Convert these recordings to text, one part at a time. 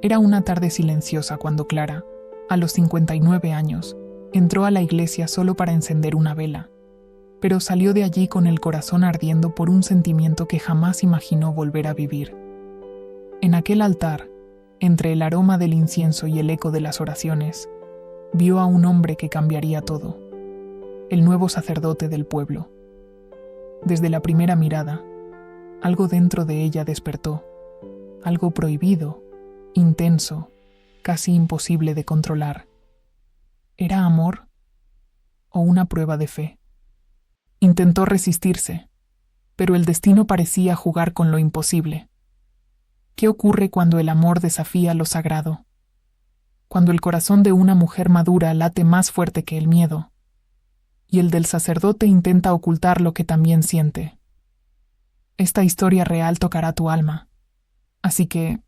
Era una tarde silenciosa cuando Clara, a los 59 años, entró a la iglesia solo para encender una vela, pero salió de allí con el corazón ardiendo por un sentimiento que jamás imaginó volver a vivir. En aquel altar, entre el aroma del incienso y el eco de las oraciones, vio a un hombre que cambiaría todo, el nuevo sacerdote del pueblo. Desde la primera mirada, algo dentro de ella despertó, algo prohibido, intenso, casi imposible de controlar. ¿Era amor o una prueba de fe? Intentó resistirse, pero el destino parecía jugar con lo imposible. ¿Qué ocurre cuando el amor desafía lo sagrado? Cuando el corazón de una mujer madura late más fuerte que el miedo, y el del sacerdote intenta ocultar lo que también siente. Esta historia real tocará tu alma. Así que,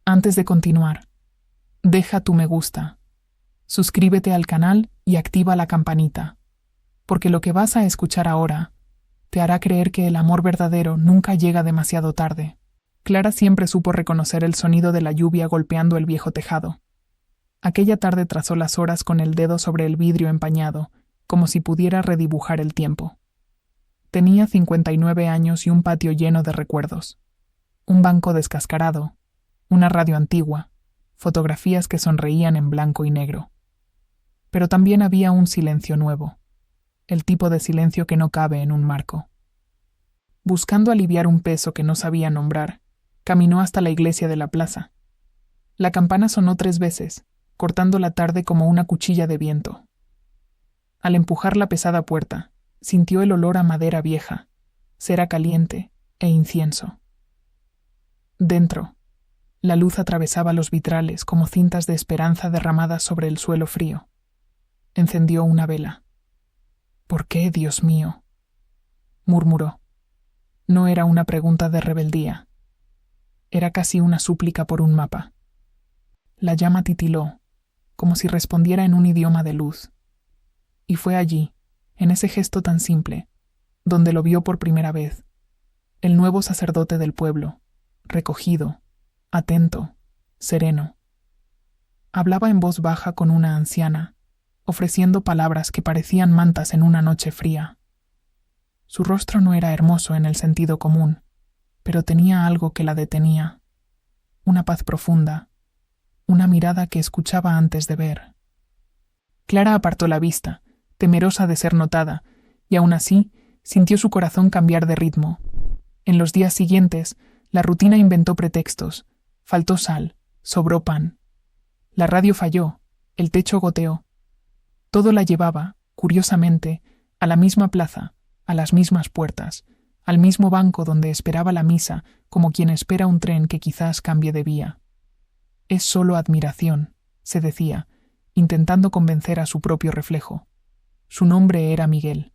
antes de continuar, deja tu me gusta, suscríbete al canal y activa la campanita, porque lo que vas a escuchar ahora te hará creer que el amor verdadero nunca llega demasiado tarde. Clara siempre supo reconocer el sonido de la lluvia golpeando el viejo tejado. Aquella tarde trazó las horas con el dedo sobre el vidrio empañado, como si pudiera redibujar el tiempo. Tenía 59 años y un patio lleno de recuerdos. Un banco descascarado, una radio antigua, fotografías que sonreían en blanco y negro. Pero también había un silencio nuevo, el tipo de silencio que no cabe en un marco. Buscando aliviar un peso que no sabía nombrar, caminó hasta la iglesia de la plaza. La campana sonó 3 veces, cortando la tarde como una cuchilla de viento. Al empujar la pesada puerta, sintió el olor a madera vieja, cera caliente e incienso. Dentro, la luz atravesaba los vitrales como cintas de esperanza derramadas sobre el suelo frío. Encendió una vela. «¿Por qué, Dios mío?», murmuró. No era una pregunta de rebeldía. Era casi una súplica por un mapa. La llama titiló, como si respondiera en un idioma de luz. Y fue allí, en ese gesto tan simple, donde lo vio por primera vez, el nuevo sacerdote del pueblo, recogido, atento, sereno. Hablaba en voz baja con una anciana, ofreciendo palabras que parecían mantas en una noche fría. Su rostro no era hermoso en el sentido común, pero tenía algo que la detenía, una paz profunda, una mirada que escuchaba antes de ver. Clara apartó la vista, temerosa de ser notada, y aún así sintió su corazón cambiar de ritmo. En los días siguientes, la rutina inventó pretextos. Faltó sal, sobró pan. La radio falló, el techo goteó. Todo la llevaba, curiosamente, a la misma plaza, a las mismas puertas, al mismo banco donde esperaba la misa, como quien espera un tren que quizás cambie de vía. Es solo admiración, se decía, intentando convencer a su propio reflejo. Su nombre era Miguel.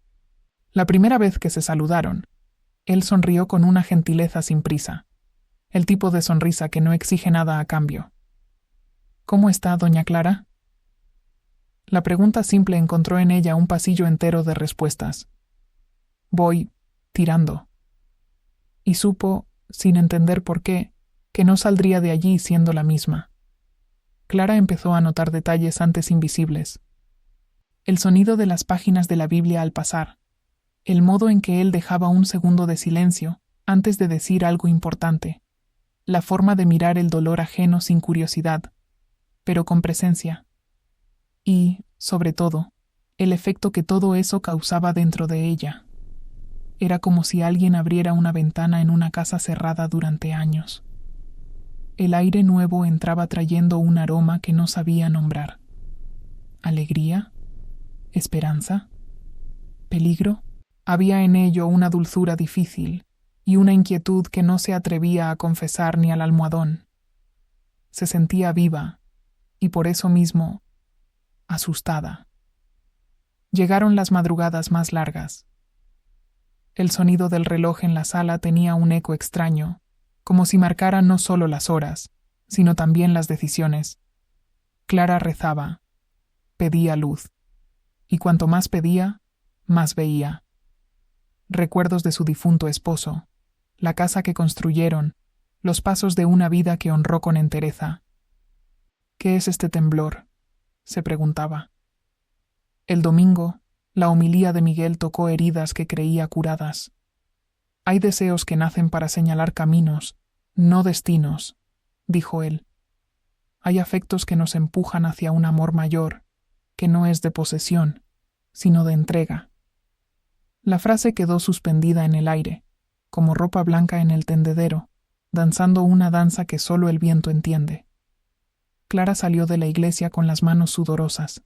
La primera vez que se saludaron, él sonrió con una gentileza sin prisa, el tipo de sonrisa que no exige nada a cambio. «¿Cómo está, doña Clara?». La pregunta simple encontró en ella un pasillo entero de respuestas. «Voy tirando». Y supo, sin entender por qué, que no saldría de allí siendo la misma. Clara empezó a notar detalles antes invisibles. El sonido de las páginas de la Biblia al pasar, el modo en que él dejaba un segundo de silencio antes de decir algo importante, la forma de mirar el dolor ajeno sin curiosidad, pero con presencia. Y, sobre todo, el efecto que todo eso causaba dentro de ella. Era como si alguien abriera una ventana en una casa cerrada durante años. El aire nuevo entraba trayendo un aroma que no sabía nombrar. ¿Alegría? ¿Esperanza? ¿Peligro? Había en ello una dulzura difícil y una inquietud que no se atrevía a confesar ni al almohadón. Se sentía viva y por eso mismo asustada. Llegaron las madrugadas más largas. El sonido del reloj en la sala tenía un eco extraño, como si marcara no solo las horas, sino también las decisiones. Clara rezaba, pedía luz, y cuanto más pedía, más veía. Recuerdos de su difunto esposo, la casa que construyeron, los pasos de una vida que honró con entereza, ¿Qué es este temblor?, se preguntaba. El domingo, la homilía de Miguel tocó heridas que creía curadas. Hay deseos que nacen para señalar caminos, no destinos, dijo él. Hay afectos que nos empujan hacia un amor mayor, que no es de posesión, sino de entrega. La frase quedó suspendida en el aire, como ropa blanca en el tendedero, danzando una danza que solo el viento entiende. Clara salió de la iglesia con las manos sudorosas.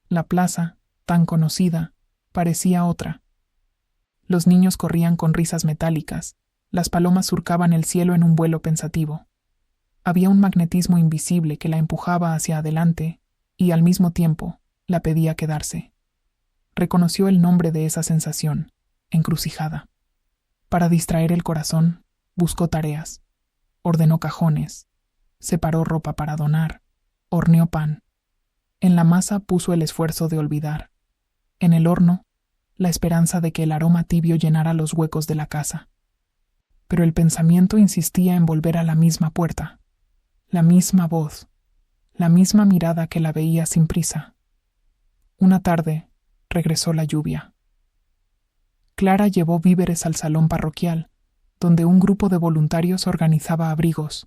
La plaza, tan conocida, parecía otra. Los niños corrían con risas metálicas, las palomas surcaban el cielo en un vuelo pensativo. Había un magnetismo invisible que la empujaba hacia adelante y, al mismo tiempo, la pedía quedarse. Reconoció el nombre de esa sensación, encrucijada. Para distraer el corazón, buscó tareas, ordenó cajones, separó ropa para donar, horneó pan. En la masa puso el esfuerzo de olvidar. En el horno, la esperanza de que el aroma tibio llenara los huecos de la casa. Pero el pensamiento insistía en volver a la misma puerta, la misma voz, la misma mirada que la veía sin prisa. Una tarde, regresó la lluvia. Clara llevó víveres al salón parroquial, donde un grupo de voluntarios organizaba abrigos.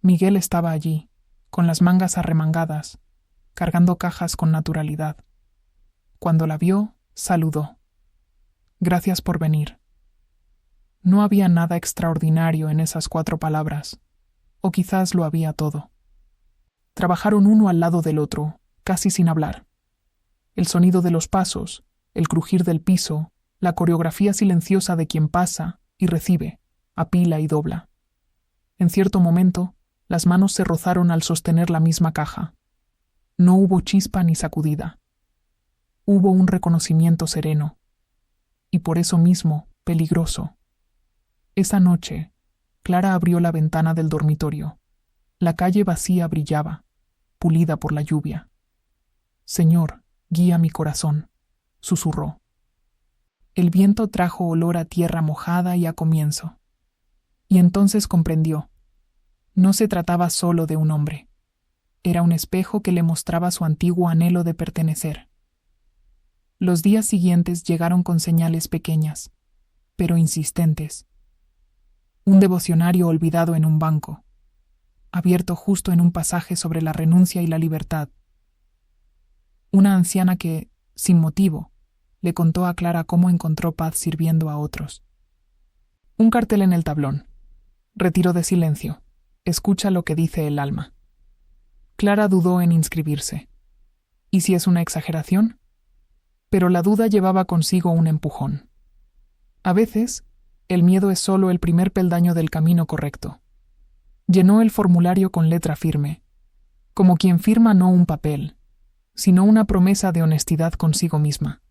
Miguel estaba allí, con las mangas arremangadas, cargando cajas con naturalidad. Cuando la vio, saludó. Gracias por venir. No había nada extraordinario en esas 4 palabras, o quizás lo había todo. Trabajaron uno al lado del otro, casi sin hablar. El sonido de los pasos, el crujir del piso, la coreografía silenciosa de quien pasa y recibe, apila y dobla. En cierto momento, las manos se rozaron al sostener la misma caja. No hubo chispa ni sacudida. Hubo un reconocimiento sereno, y por eso mismo peligroso. Esa noche, Clara abrió la ventana del dormitorio. La calle vacía brillaba, pulida por la lluvia. «Señor, guía mi corazón», susurró. El viento trajo olor a tierra mojada y a comienzo. Y entonces comprendió. No se trataba solo de un hombre. Era un espejo que le mostraba su antiguo anhelo de pertenecer. Los días siguientes llegaron con señales pequeñas, pero insistentes. Un devocionario olvidado en un banco, abierto justo en un pasaje sobre la renuncia y la libertad. Una anciana que, sin motivo, le contó a Clara cómo encontró paz sirviendo a otros. Un cartel en el tablón. Retiro de silencio. Escucha lo que dice el alma. Clara dudó en inscribirse. ¿Y si es una exageración? Pero la duda llevaba consigo un empujón. A veces, el miedo es solo el primer peldaño del camino correcto. Llenó el formulario con letra firme, como quien firma no un papel, sino una promesa de honestidad consigo misma.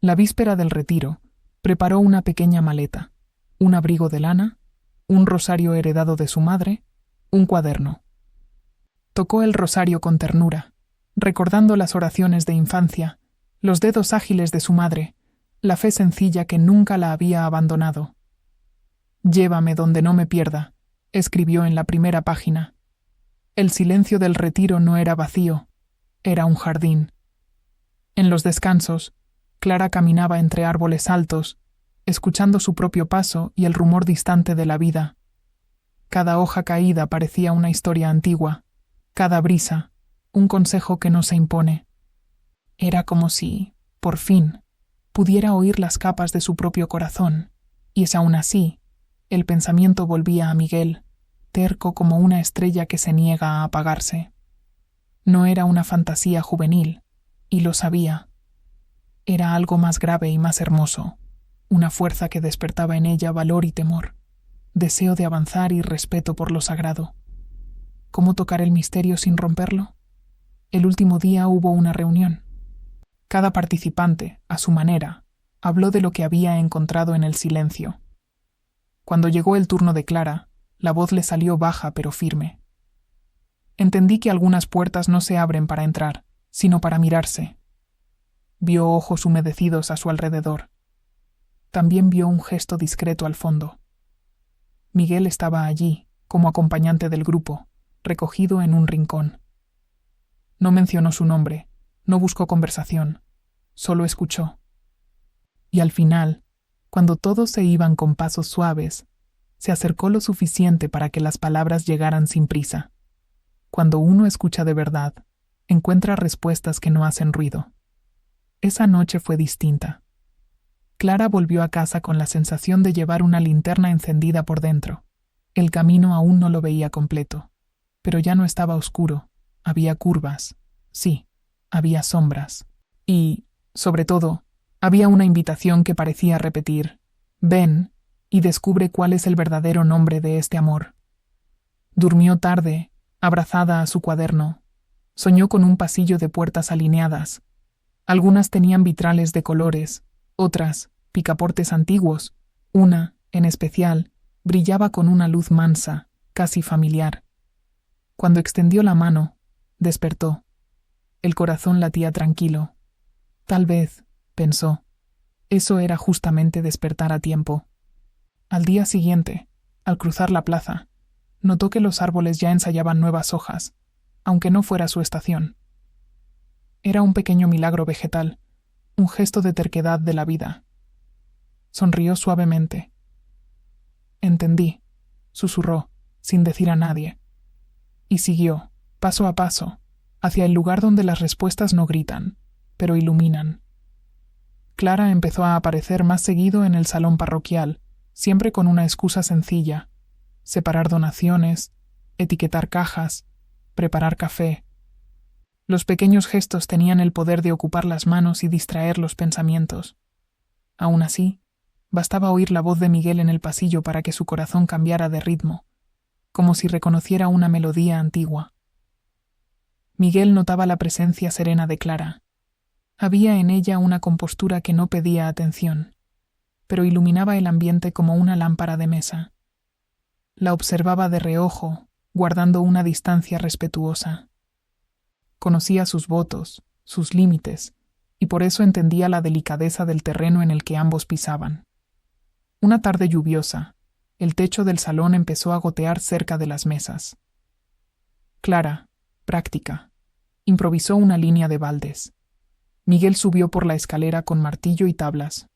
La víspera del retiro, preparó una pequeña maleta, un abrigo de lana, un rosario heredado de su madre, un cuaderno. Tocó el rosario con ternura, recordando las oraciones de infancia, los dedos ágiles de su madre, la fe sencilla que nunca la había abandonado. «Llévame donde no me pierda», escribió en la primera página. El silencio del retiro no era vacío, era un jardín. En los descansos, Clara caminaba entre árboles altos, escuchando su propio paso y el rumor distante de la vida. Cada hoja caída parecía una historia antigua, cada brisa, un consejo que no se impone. Era como si, por fin, pudiera oír las capas de su propio corazón, y es aún así, el pensamiento volvía a Miguel, terco como una estrella que se niega a apagarse. No era una fantasía juvenil, y lo sabía. Era algo más grave y más hermoso, una fuerza que despertaba en ella valor y temor, deseo de avanzar y respeto por lo sagrado. ¿Cómo tocar el misterio sin romperlo? El último día hubo una reunión. Cada participante, a su manera, habló de lo que había encontrado en el silencio. Cuando llegó el turno de Clara, la voz le salió baja pero firme. Entendí que algunas puertas no se abren para entrar, sino para mirarse. Vio ojos humedecidos a su alrededor. También vio un gesto discreto al fondo. Miguel estaba allí, como acompañante del grupo, recogido en un rincón. No mencionó su nombre, no buscó conversación, solo escuchó. Y al final, cuando todos se iban con pasos suaves, se acercó lo suficiente para que las palabras llegaran sin prisa. Cuando uno escucha de verdad, encuentra respuestas que no hacen ruido. Esa noche fue distinta. Clara volvió a casa con la sensación de llevar una linterna encendida por dentro. El camino aún no lo veía completo, pero ya no estaba oscuro. Había curvas, sí, había sombras. Y, sobre todo, había una invitación que parecía repetir: ven y descubre cuál es el verdadero nombre de este amor. Durmió tarde, abrazada a su cuaderno. Soñó con un pasillo de puertas alineadas. Algunas tenían vitrales de colores, otras, picaportes antiguos. Una, en especial, brillaba con una luz mansa, casi familiar. Cuando extendió la mano, despertó. El corazón latía tranquilo. Tal vez, pensó, eso era justamente despertar a tiempo. Al día siguiente, al cruzar la plaza, notó que los árboles ya ensayaban nuevas hojas, aunque no fuera su estación. Era un pequeño milagro vegetal, un gesto de terquedad de la vida. Sonrió suavemente. Entendí, susurró, sin decir a nadie. Y siguió, paso a paso, hacia el lugar donde las respuestas no gritan, pero iluminan. Clara empezó a aparecer más seguido en el salón parroquial, siempre con una excusa sencilla: separar donaciones, etiquetar cajas, preparar café. Los pequeños gestos tenían el poder de ocupar las manos y distraer los pensamientos. Aún así, bastaba oír la voz de Miguel en el pasillo para que su corazón cambiara de ritmo, como si reconociera una melodía antigua. Miguel notaba la presencia serena de Clara. Había en ella una compostura que no pedía atención, pero iluminaba el ambiente como una lámpara de mesa. La observaba de reojo, guardando una distancia respetuosa. Conocía sus votos, sus límites, y por eso entendía la delicadeza del terreno en el que ambos pisaban. Una tarde lluviosa, el techo del salón empezó a gotear cerca de las mesas. Clara, práctica, improvisó una línea de baldes. Miguel subió por la escalera con martillo y tablas.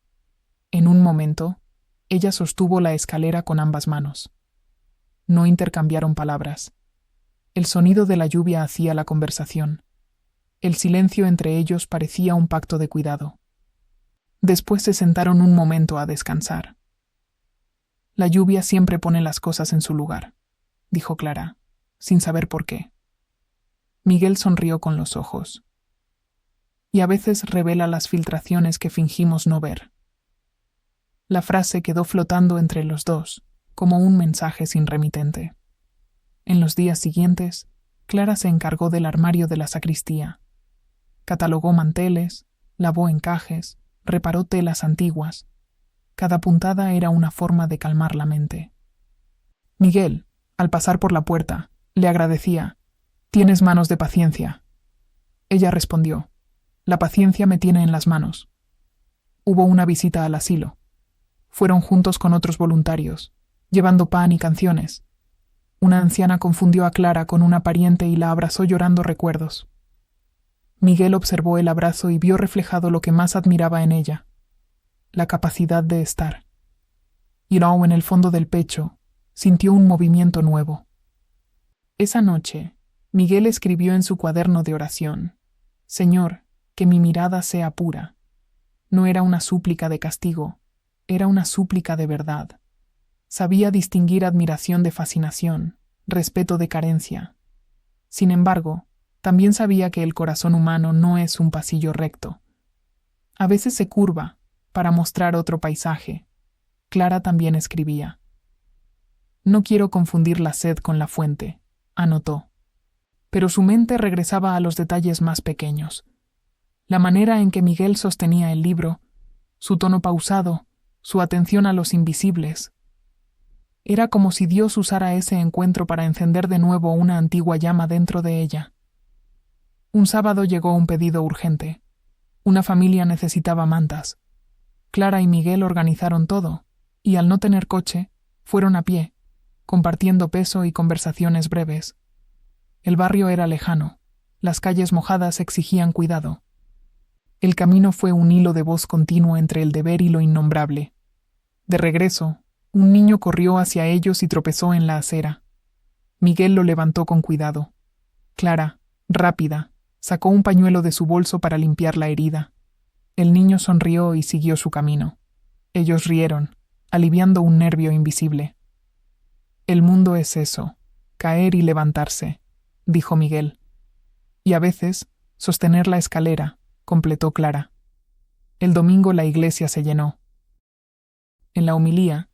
En un momento, ella sostuvo la escalera con ambas manos. No intercambiaron palabras. El sonido de la lluvia hacía la conversación. El silencio entre ellos parecía un pacto de cuidado. Después se sentaron un momento a descansar. La lluvia siempre pone las cosas en su lugar, dijo Clara, sin saber por qué. Miguel sonrió con los ojos. Y a veces revela las filtraciones que fingimos no ver. La frase quedó flotando entre los dos, como un mensaje sin remitente. En los días siguientes, Clara se encargó del armario de la sacristía. Catalogó manteles, lavó encajes, reparó telas antiguas. Cada puntada era una forma de calmar la mente. Miguel, al pasar por la puerta, le agradecía: «Tienes manos de paciencia». Ella respondió: «La paciencia me tiene en las manos». Hubo una visita al asilo. Fueron juntos con otros voluntarios, llevando pan y canciones. Una anciana confundió a Clara con una pariente y la abrazó llorando recuerdos. Miguel observó el abrazo y vio reflejado lo que más admiraba en ella: la capacidad de estar. Y luego, en el fondo del pecho, sintió un movimiento nuevo. Esa noche, Miguel escribió en su cuaderno de oración: «Señor, que mi mirada sea pura». No era una súplica de castigo, era una súplica de verdad. Sabía distinguir admiración de fascinación, respeto de carencia. Sin embargo, también sabía que el corazón humano no es un pasillo recto. A veces se curva para mostrar otro paisaje. Clara también escribía: «No quiero confundir la sed con la fuente», anotó. Pero su mente regresaba a los detalles más pequeños. La manera en que Miguel sostenía el libro, su tono pausado, su atención a los invisibles. Era como si Dios usara ese encuentro para encender de nuevo una antigua llama dentro de ella. Un sábado llegó un pedido urgente. Una familia necesitaba mantas. Clara y Miguel organizaron todo, y al no tener coche, fueron a pie, compartiendo peso y conversaciones breves. El barrio era lejano. Las calles mojadas exigían cuidado. El camino fue un hilo de voz continuo entre el deber y lo innombrable. De regreso, un niño corrió hacia ellos y tropezó en la acera. Miguel lo levantó con cuidado. Clara, rápida, sacó un pañuelo de su bolso para limpiar la herida. El niño sonrió y siguió su camino. Ellos rieron, aliviando un nervio invisible. El mundo es eso, caer y levantarse, dijo Miguel. Y a veces, sostener la escalera, completó Clara. El domingo la iglesia se llenó. En la homilía,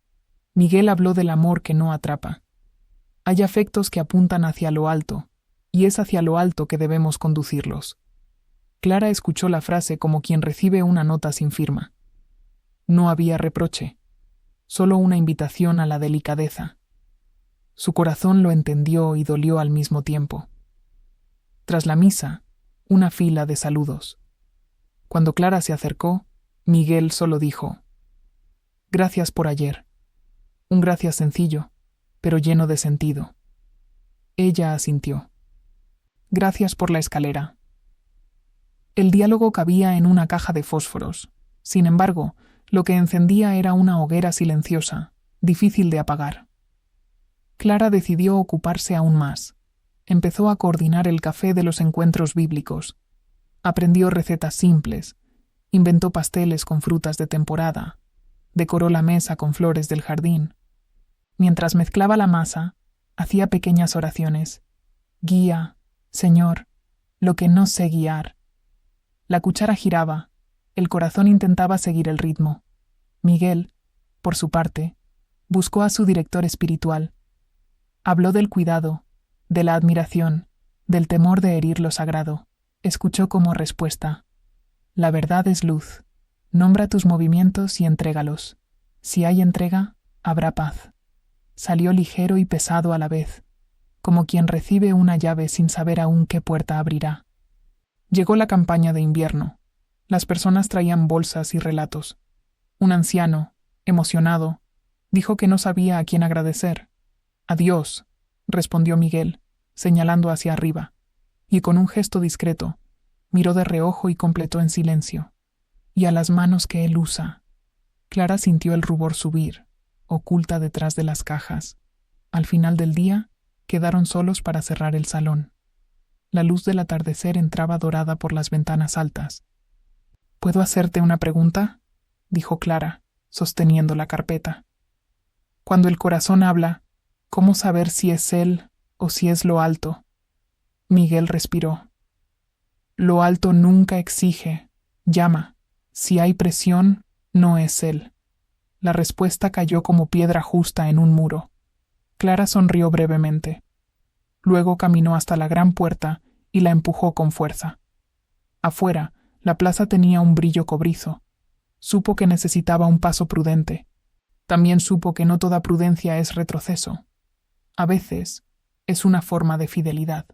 Miguel habló del amor que no atrapa. Hay afectos que apuntan hacia lo alto, y es hacia lo alto que debemos conducirlos. Clara escuchó la frase como quien recibe una nota sin firma. No había reproche, solo una invitación a la delicadeza. Su corazón lo entendió y dolió al mismo tiempo. Tras la misa, una fila de saludos. Cuando Clara se acercó, Miguel solo dijo: «Gracias por ayer». Un gracias sencillo, pero lleno de sentido. Ella asintió. «Gracias por la escalera». El diálogo cabía en una caja de fósforos. Sin embargo, lo que encendía era una hoguera silenciosa, difícil de apagar. Clara decidió ocuparse aún más. Empezó a coordinar el café de los encuentros bíblicos. Aprendió recetas simples. Inventó pasteles con frutas de temporada. Decoró la mesa con flores del jardín. Mientras mezclaba la masa, hacía pequeñas oraciones. «Guía, Señor, lo que no sé guiar». La cuchara giraba, el corazón intentaba seguir el ritmo. Miguel, por su parte, buscó a su director espiritual. Habló del cuidado, de la admiración, del temor de herir lo sagrado. Escuchó como respuesta: «La verdad es luz. Nombra tus movimientos y entrégalos. Si hay entrega, habrá paz». Salió ligero y pesado a la vez, como quien recibe una llave sin saber aún qué puerta abrirá. Llegó la campaña de invierno. Las personas traían bolsas y relatos. Un anciano, emocionado, dijo que no sabía a quién agradecer. «A Dios», respondió Miguel, señalando hacia arriba, y con un gesto discreto, miró de reojo y completó en silencio. «Y a las manos que él usa». Clara sintió el rubor subir, oculta detrás de las cajas. Al final del día, quedaron solos para cerrar el salón. La luz del atardecer entraba dorada por las ventanas altas. «¿Puedo hacerte una pregunta?», dijo Clara, sosteniendo la carpeta. «Cuando el corazón habla, ¿cómo saber si es él o si es lo alto?». Miguel respiró. «Lo alto nunca exige, llama. Si hay presión, no es él». La respuesta cayó como piedra justa en un muro. Clara sonrió brevemente. Luego caminó hasta la gran puerta y la empujó con fuerza. Afuera, la plaza tenía un brillo cobrizo. Supo que necesitaba un paso prudente. También supo que no toda prudencia es retroceso. A veces, es una forma de fidelidad.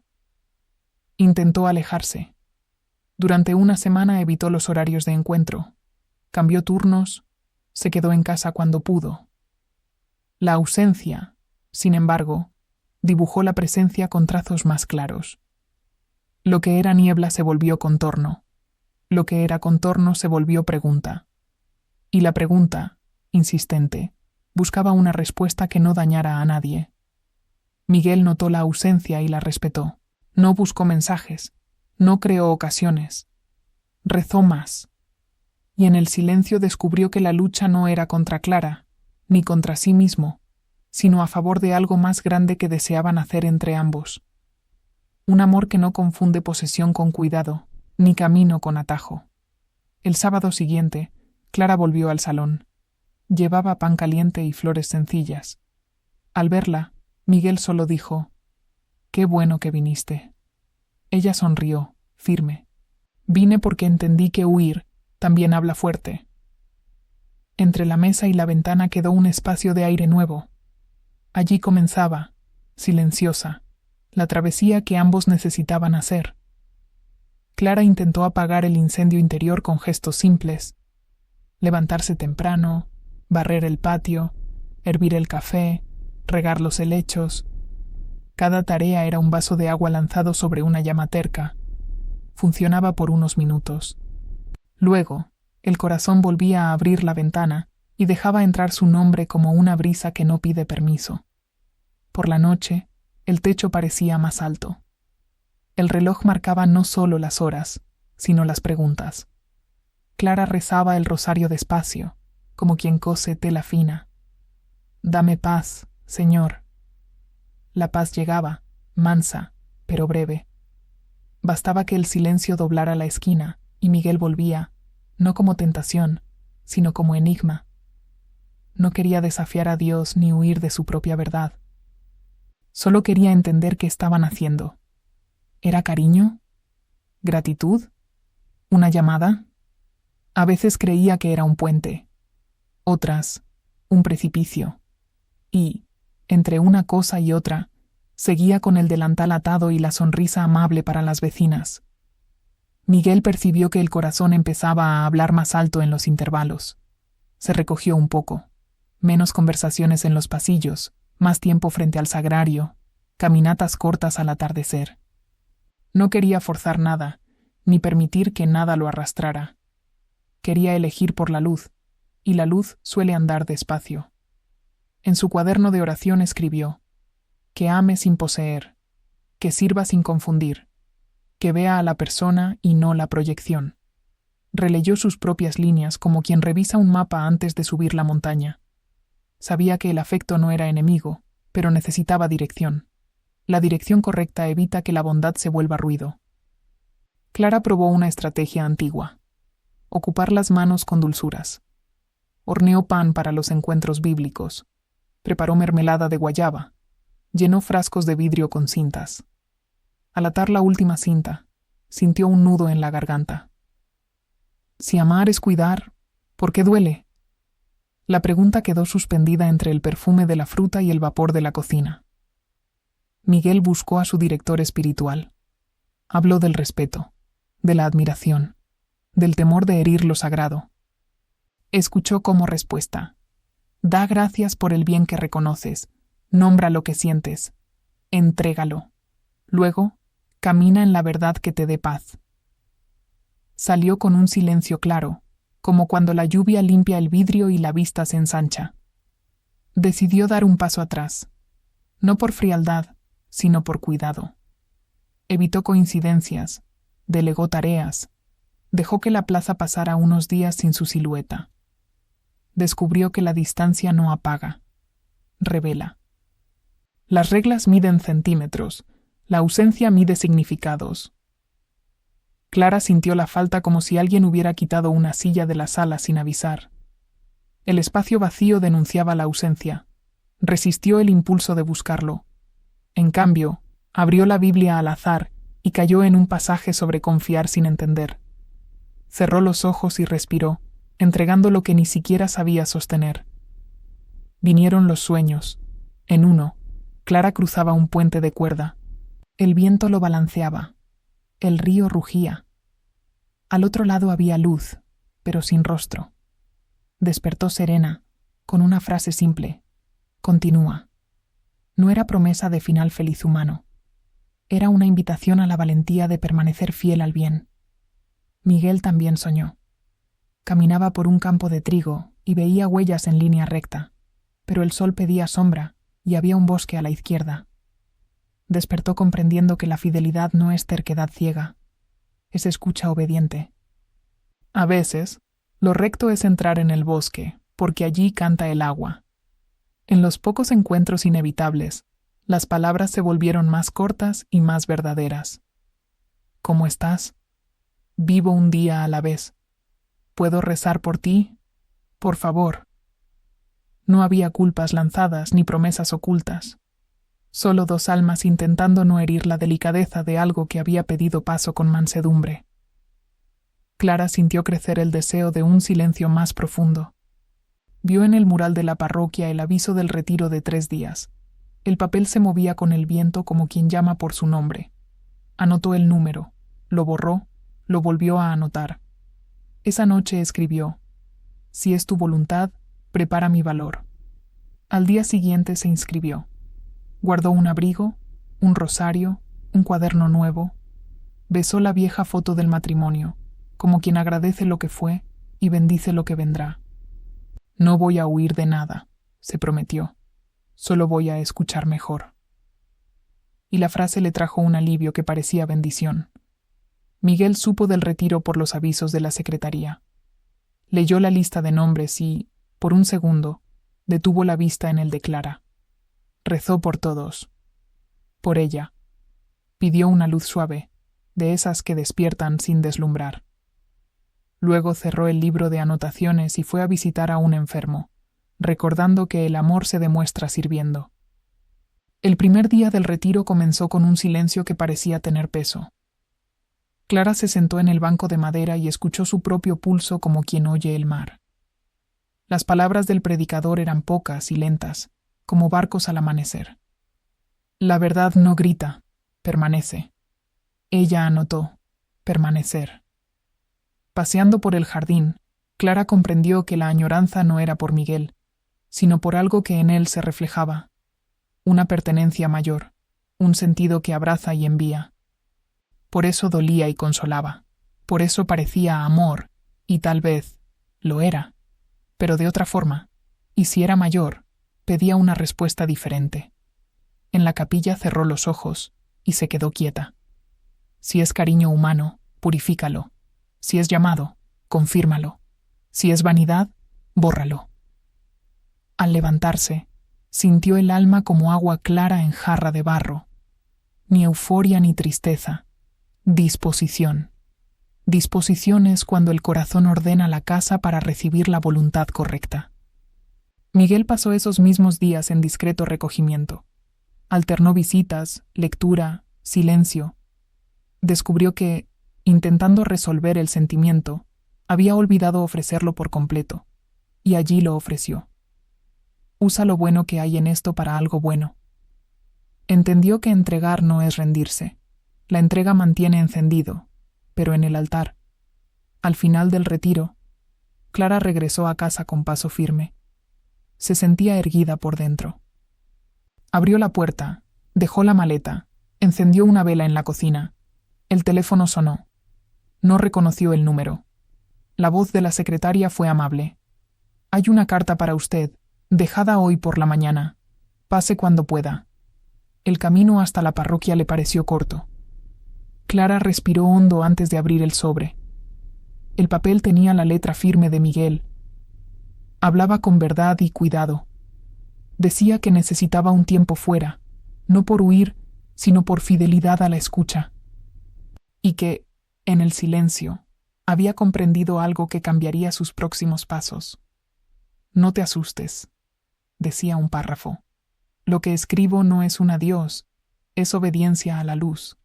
Intentó alejarse. Durante una semana evitó los horarios de encuentro. Cambió turnos, se quedó en casa cuando pudo. La ausencia, sin embargo, dibujó la presencia con trazos más claros. Lo que era niebla se volvió contorno. Lo que era contorno se volvió pregunta. Y la pregunta, insistente, buscaba una respuesta que no dañara a nadie. Miguel notó la ausencia y la respetó. No buscó mensajes, no creó ocasiones. Rezó más. Y en el silencio descubrió que la lucha no era contra Clara, ni contra sí mismo, sino a favor de algo más grande que deseaban hacer entre ambos. Un amor que no confunde posesión con cuidado, ni camino con atajo. El sábado siguiente, Clara volvió al salón. Llevaba pan caliente y flores sencillas. Al verla, Miguel solo dijo: «Qué bueno que viniste». Ella sonrió, firme. «Vine porque entendí que huir también habla fuerte». Entre la mesa y la ventana quedó un espacio de aire nuevo. Allí comenzaba, silenciosa, la travesía que ambos necesitaban hacer. Clara intentó apagar el incendio interior con gestos simples: levantarse temprano, barrer el patio, hervir el café, regar los helechos. Cada tarea era un vaso de agua lanzado sobre una llama terca. Funcionaba por unos minutos. Luego, el corazón volvía a abrir la ventana y dejaba entrar su nombre como una brisa que no pide permiso. Por la noche, el techo parecía más alto. El reloj marcaba no solo las horas, sino las preguntas. Clara rezaba el rosario despacio, como quien cose tela fina. «Dame paz, Señor». La paz llegaba, mansa, pero breve. Bastaba que el silencio doblara la esquina, y Miguel volvía, no como tentación, sino como enigma. No quería desafiar a Dios ni huir de su propia verdad. Solo quería entender qué estaban haciendo. ¿Era cariño? ¿Gratitud? ¿Una llamada? A veces creía que era un puente, otras, un precipicio. Y, entre una cosa y otra, seguía con el delantal atado y la sonrisa amable para las vecinas. Miguel percibió que el corazón empezaba a hablar más alto en los intervalos. Se recogió un poco. Menos conversaciones en los pasillos, más tiempo frente al sagrario, caminatas cortas al atardecer. No quería forzar nada, ni permitir que nada lo arrastrara. Quería elegir por la luz, y la luz suele andar despacio. En su cuaderno de oración escribió: que ame sin poseer, que sirva sin confundir, que vea a la persona y no la proyección. Releyó sus propias líneas como quien revisa un mapa antes de subir la montaña. Sabía que el afecto no era enemigo, pero necesitaba dirección. La dirección correcta evita que la bondad se vuelva ruido. Clara probó una estrategia antigua: ocupar las manos con dulzuras. Horneó pan para los encuentros bíblicos. Preparó mermelada de guayaba. Llenó frascos de vidrio con cintas. Al atar la última cinta, sintió un nudo en la garganta. Si amar es cuidar, ¿por qué duele? La pregunta quedó suspendida entre el perfume de la fruta y el vapor de la cocina. Miguel buscó a su director espiritual. Habló del respeto, de la admiración, del temor de herir lo sagrado. Escuchó como respuesta: da gracias por el bien que reconoces, nombra lo que sientes, entrégalo. Luego, camina en la verdad que te dé paz. Salió con un silencio claro, como cuando la lluvia limpia el vidrio y la vista se ensancha. Decidió dar un paso atrás, no por frialdad, sino por cuidado. Evitó coincidencias, delegó tareas, dejó que la plaza pasara unos días sin su silueta. Descubrió que la distancia no apaga, revela. Las reglas miden centímetros, la ausencia mide significados. Clara sintió la falta como si alguien hubiera quitado una silla de la sala sin avisar. El espacio vacío denunciaba la ausencia. Resistió el impulso de buscarlo. En cambio, abrió la Biblia al azar y cayó en un pasaje sobre confiar sin entender. Cerró los ojos y respiró, entregando lo que ni siquiera sabía sostener. Vinieron los sueños. En uno, Clara cruzaba un puente de cuerda. El viento lo balanceaba. El río rugía. Al otro lado había luz, pero sin rostro. Despertó serena, con una frase simple: continúa. No era promesa de final feliz humano. Era una invitación a la valentía de permanecer fiel al bien. Miguel también soñó. Caminaba por un campo de trigo y veía huellas en línea recta, pero el sol pedía sombra y había un bosque a la izquierda. Despertó comprendiendo que la fidelidad no es terquedad ciega, es escucha obediente. A veces, lo recto es entrar en el bosque, porque allí canta el agua. En los pocos encuentros inevitables, las palabras se volvieron más cortas y más verdaderas. ¿Cómo estás? Vivo un día a la vez. ¿Puedo rezar por ti? Por favor. No había culpas lanzadas ni promesas ocultas. Solo dos almas intentando no herir la delicadeza de algo que había pedido paso con mansedumbre. Clara sintió crecer el deseo de un silencio más profundo. Vio en el mural de la parroquia el aviso del retiro de 3 días. El papel se movía con el viento como quien llama por su nombre. Anotó el número, lo borró, lo volvió a anotar. Esa noche escribió: si es tu voluntad, prepara mi valor. Al día siguiente se inscribió. Guardó un abrigo, un rosario, un cuaderno nuevo. Besó la vieja foto del matrimonio, como quien agradece lo que fue y bendice lo que vendrá. No voy a huir de nada, se prometió. Solo voy a escuchar mejor. Y la frase le trajo un alivio que parecía bendición. Miguel supo del retiro por los avisos de la secretaría. Leyó la lista de nombres y, por un segundo, detuvo la vista en el de Clara. Rezó por todos. Por ella. Pidió una luz suave, de esas que despiertan sin deslumbrar. Luego cerró el libro de anotaciones y fue a visitar a un enfermo, recordando que el amor se demuestra sirviendo. El primer día del retiro comenzó con un silencio que parecía tener peso. Clara se sentó en el banco de madera y escuchó su propio pulso como quien oye el mar. Las palabras del predicador eran pocas y lentas, como barcos al amanecer. La verdad no grita, permanece. Ella anotó, permanecer. Paseando por el jardín, Clara comprendió que la añoranza no era por Miguel, sino por algo que en él se reflejaba. Una pertenencia mayor, un sentido que abraza y envía. Por eso dolía y consolaba, por eso parecía amor, y tal vez lo era, pero de otra forma, y si era mayor, pedía una respuesta diferente. En la capilla cerró los ojos y se quedó quieta. Si es cariño humano, purifícalo. Si es llamado, confírmalo. Si es vanidad, bórralo. Al levantarse, sintió el alma como agua clara en jarra de barro. Ni euforia ni tristeza. Disposición. Disposición es cuando el corazón ordena la casa para recibir la voluntad correcta. Miguel pasó esos mismos días en discreto recogimiento. Alternó visitas, lectura, silencio. Descubrió que, intentando resolver el sentimiento, había olvidado ofrecerlo por completo, y allí lo ofreció. Usa lo bueno que hay en esto para algo bueno. Entendió que entregar no es rendirse. La entrega mantiene encendido, pero en el altar. Al final del retiro, Clara regresó a casa con paso firme. Se sentía erguida por dentro. Abrió la puerta, dejó la maleta, encendió una vela en la cocina. El teléfono sonó. No reconoció el número. La voz de la secretaria fue amable. «Hay una carta para usted, dejada hoy por la mañana. Pase cuando pueda». El camino hasta la parroquia le pareció corto. Clara respiró hondo antes de abrir el sobre. El papel tenía la letra firme de Miguel. Hablaba con verdad y cuidado. Decía que necesitaba un tiempo fuera, no por huir, sino por fidelidad a la escucha. Y que, en el silencio, había comprendido algo que cambiaría sus próximos pasos. «No te asustes», decía un párrafo. «Lo que escribo no es un adiós, es obediencia a la luz».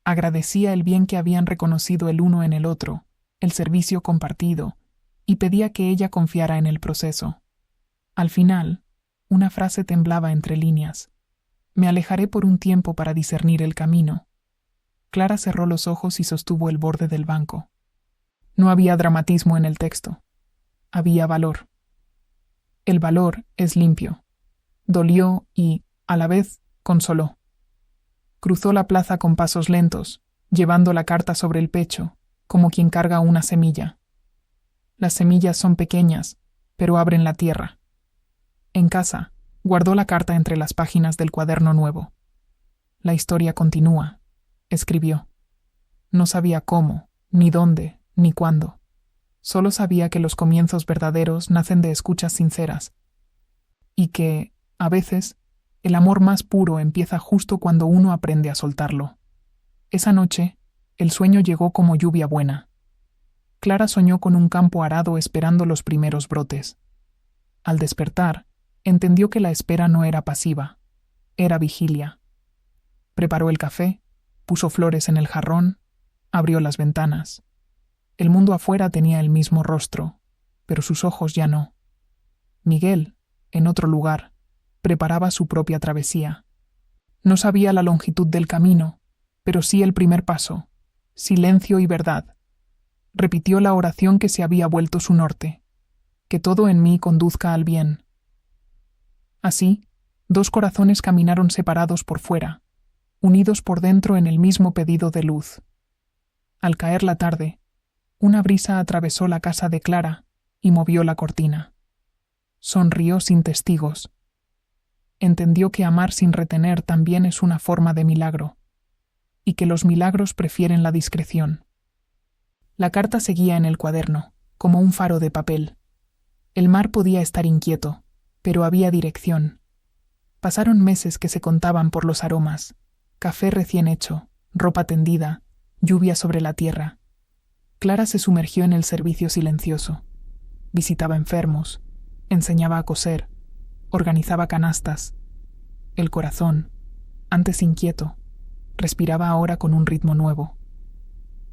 Agradecía el bien que habían reconocido el uno en el otro, el servicio compartido, y pedía que ella confiara en el proceso. Al final, una frase temblaba entre líneas. «Me alejaré por un tiempo para discernir el camino». Clara cerró los ojos y sostuvo el borde del banco. No había dramatismo en el texto. Había valor. El valor es limpio. Dolió y, a la vez, consoló. Cruzó la plaza con pasos lentos, llevando la carta sobre el pecho, como quien carga una semilla. Las semillas son pequeñas, pero abren la tierra. En casa, guardó la carta entre las páginas del cuaderno nuevo. «La historia continúa», escribió. No sabía cómo, ni dónde, ni cuándo. Solo sabía que los comienzos verdaderos nacen de escuchas sinceras, y que, a veces, el amor más puro empieza justo cuando uno aprende a soltarlo. Esa noche, el sueño llegó como lluvia buena. Clara soñó con un campo arado esperando los primeros brotes. Al despertar, entendió que la espera no era pasiva, era vigilia. Preparó el café, puso flores en el jarrón, abrió las ventanas. El mundo afuera tenía el mismo rostro, pero sus ojos ya no. Miguel, en otro lugar, preparaba su propia travesía. No sabía la longitud del camino, pero sí el primer paso, silencio y verdad. Repitió la oración que se había vuelto su norte: «Que todo en mí conduzca al bien». Así, dos corazones caminaron separados por fuera, unidos por dentro en el mismo pedido de luz. Al caer la tarde, una brisa atravesó la casa de Clara y movió la cortina. Sonrió sin testigos. Entendió que amar sin retener también es una forma de milagro, y que los milagros prefieren la discreción. La carta seguía en el cuaderno, como un faro de papel. El mar podía estar inquieto, pero había dirección. Pasaron meses que se contaban por los aromas: café recién hecho, ropa tendida, lluvia sobre la tierra. Clara se sumergió en el servicio silencioso. Visitaba enfermos, enseñaba a coser, organizaba canastas. El corazón, antes inquieto, respiraba ahora con un ritmo nuevo.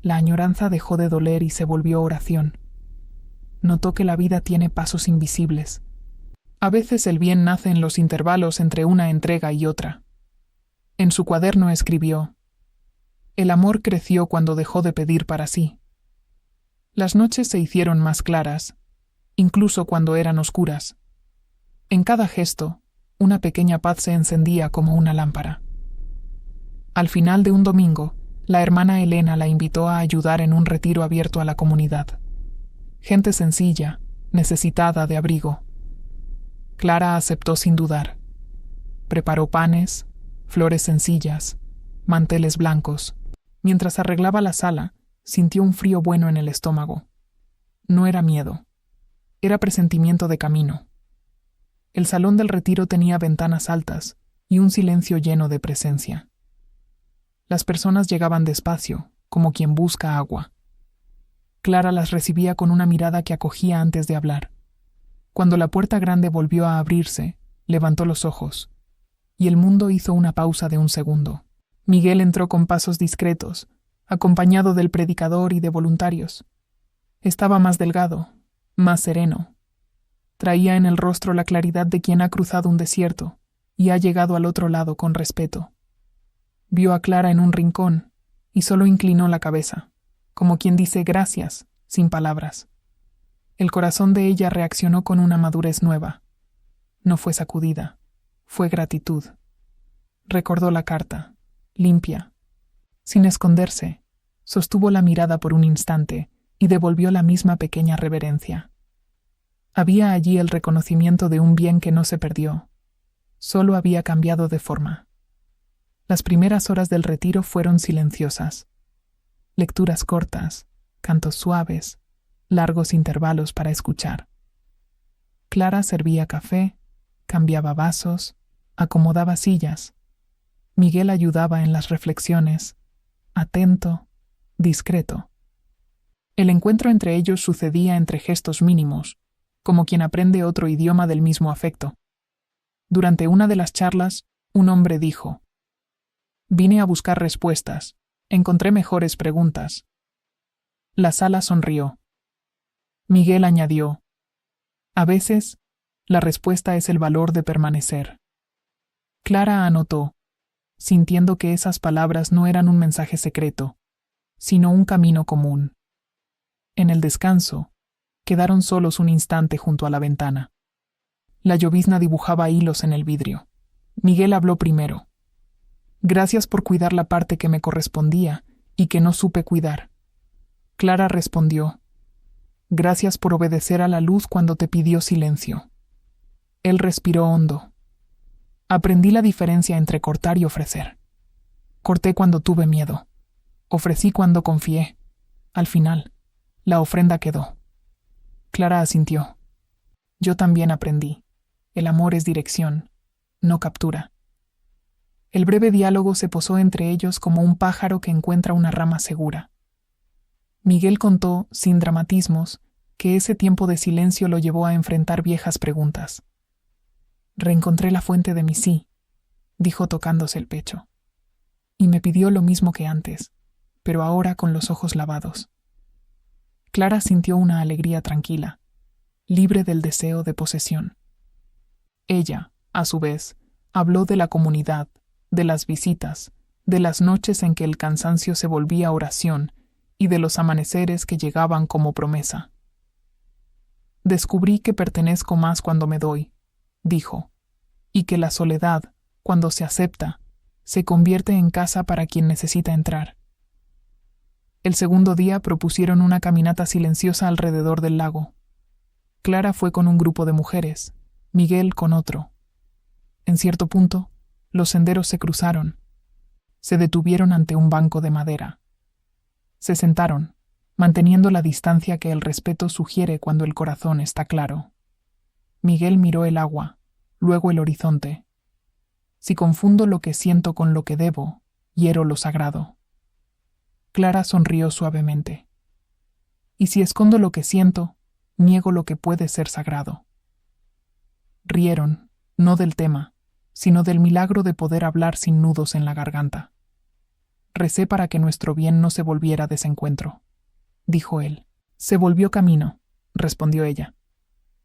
La añoranza dejó de doler y se volvió oración. Notó que la vida tiene pasos invisibles. A veces el bien nace en los intervalos entre una entrega y otra. En su cuaderno escribió: el amor creció cuando dejó de pedir para sí. Las noches se hicieron más claras, incluso cuando eran oscuras. En cada gesto, una pequeña paz se encendía como una lámpara. Al final de un domingo, la hermana Elena la invitó a ayudar en un retiro abierto a la comunidad. Gente sencilla, necesitada de abrigo. Clara aceptó sin dudar. Preparó panes, flores sencillas, manteles blancos. Mientras arreglaba la sala, sintió un frío bueno en el estómago. No era miedo, era presentimiento de camino. El salón del retiro tenía ventanas altas y un silencio lleno de presencia. Las personas llegaban despacio, como quien busca agua. Clara las recibía con una mirada que acogía antes de hablar. Cuando la puerta grande volvió a abrirse, levantó los ojos, y el mundo hizo una pausa de un segundo. Miguel entró con pasos discretos, acompañado del predicador y de voluntarios. Estaba más delgado, más sereno. Traía en el rostro la claridad de quien ha cruzado un desierto y ha llegado al otro lado con respeto. Vio a Clara en un rincón y solo inclinó la cabeza, como quien dice gracias, sin palabras. El corazón de ella reaccionó con una madurez nueva. No fue sacudida, fue gratitud. Recordó la carta, limpia. Sin esconderse, sostuvo la mirada por un instante y devolvió la misma pequeña reverencia. Había allí el reconocimiento de un bien que no se perdió, solo había cambiado de forma. Las primeras horas del retiro fueron silenciosas. Lecturas cortas, cantos suaves, largos intervalos para escuchar. Clara servía café, cambiaba vasos, acomodaba sillas. Miguel ayudaba en las reflexiones, atento, discreto. El encuentro entre ellos sucedía entre gestos mínimos, como quien aprende otro idioma del mismo afecto. Durante una de las charlas, un hombre dijo: «Vine a buscar respuestas, encontré mejores preguntas». La sala sonrió. Miguel añadió: «A veces, la respuesta es el valor de permanecer». Clara anotó, sintiendo que esas palabras no eran un mensaje secreto, sino un camino común. En el descanso, quedaron solos un instante junto a la ventana. La llovizna dibujaba hilos en el vidrio. Miguel habló primero. «Gracias por cuidar la parte que me correspondía y que no supe cuidar». Clara respondió: «Gracias por obedecer a la luz cuando te pidió silencio». Él respiró hondo. «Aprendí la diferencia entre cortar y ofrecer. Corté cuando tuve miedo. Ofrecí cuando confié. Al final, la ofrenda quedó». Clara asintió. «Yo también aprendí. El amor es dirección, no captura». El breve diálogo se posó entre ellos como un pájaro que encuentra una rama segura. Miguel contó, sin dramatismos, que ese tiempo de silencio lo llevó a enfrentar viejas preguntas. «Reencontré la fuente de mi sí», dijo tocándose el pecho. «Y me pidió lo mismo que antes, pero ahora con los ojos lavados». Clara sintió una alegría tranquila, libre del deseo de posesión. Ella, a su vez, habló de la comunidad, de las visitas, de las noches en que el cansancio se volvía oración y de los amaneceres que llegaban como promesa. «Descubrí que pertenezco más cuando me doy», dijo, «y que la soledad, cuando se acepta, se convierte en casa para quien necesita entrar. El segundo día propusieron una caminata silenciosa alrededor del lago. Clara fue con un grupo de mujeres, Miguel con otro. En cierto punto, los senderos se cruzaron. Se detuvieron ante un banco de madera. Se sentaron, manteniendo la distancia que el respeto sugiere cuando el corazón está claro. Miguel miró el agua, luego el horizonte. Si confundo lo que siento con lo que debo, hiero lo sagrado. Clara sonrió suavemente. Y si escondo lo que siento, niego lo que puede ser sagrado. Rieron, no del tema, sino del milagro de poder hablar sin nudos en la garganta. Recé para que nuestro bien no se volviera desencuentro, dijo él. Se volvió camino, respondió ella.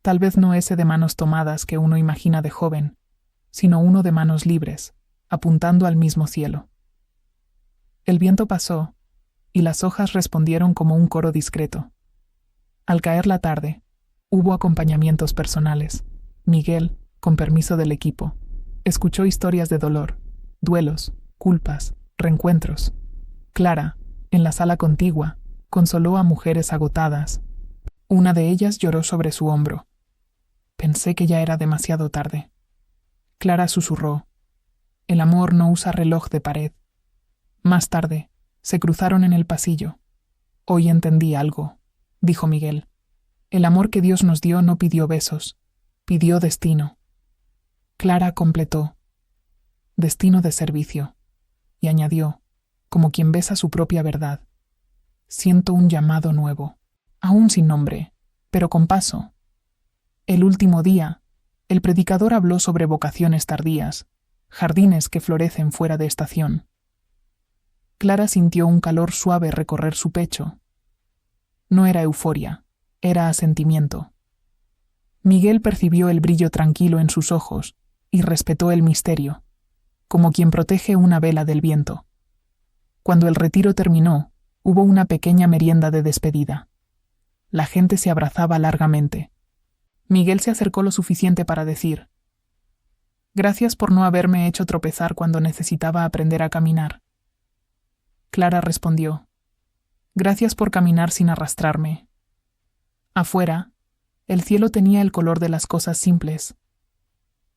Tal vez no ese de manos tomadas que uno imagina de joven, sino uno de manos libres, apuntando al mismo cielo. El viento pasó, y las hojas respondieron como un coro discreto. Al caer la tarde, hubo acompañamientos personales. Miguel, con permiso del equipo, escuchó historias de dolor, duelos, culpas, reencuentros. Clara, en la sala contigua, consoló a mujeres agotadas. Una de ellas lloró sobre su hombro. Pensé que ya era demasiado tarde. Clara susurró: el amor no usa reloj de pared. Más tarde, se cruzaron en el pasillo. Hoy entendí algo, dijo Miguel. El amor que Dios nos dio no pidió besos, pidió destino. Clara completó: destino de servicio, y añadió, como quien besa su propia verdad: siento un llamado nuevo, aún sin nombre, pero con paso. El último día, el predicador habló sobre vocaciones tardías, jardines que florecen fuera de estación. Clara sintió un calor suave recorrer su pecho. No era euforia, era asentimiento. Miguel percibió el brillo tranquilo en sus ojos y respetó el misterio, como quien protege una vela del viento. Cuando el retiro terminó, hubo una pequeña merienda de despedida. La gente se abrazaba largamente. Miguel se acercó lo suficiente para decir: gracias por no haberme hecho tropezar cuando necesitaba aprender a caminar. Clara respondió: gracias por caminar sin arrastrarme. Afuera, el cielo tenía el color de las cosas simples.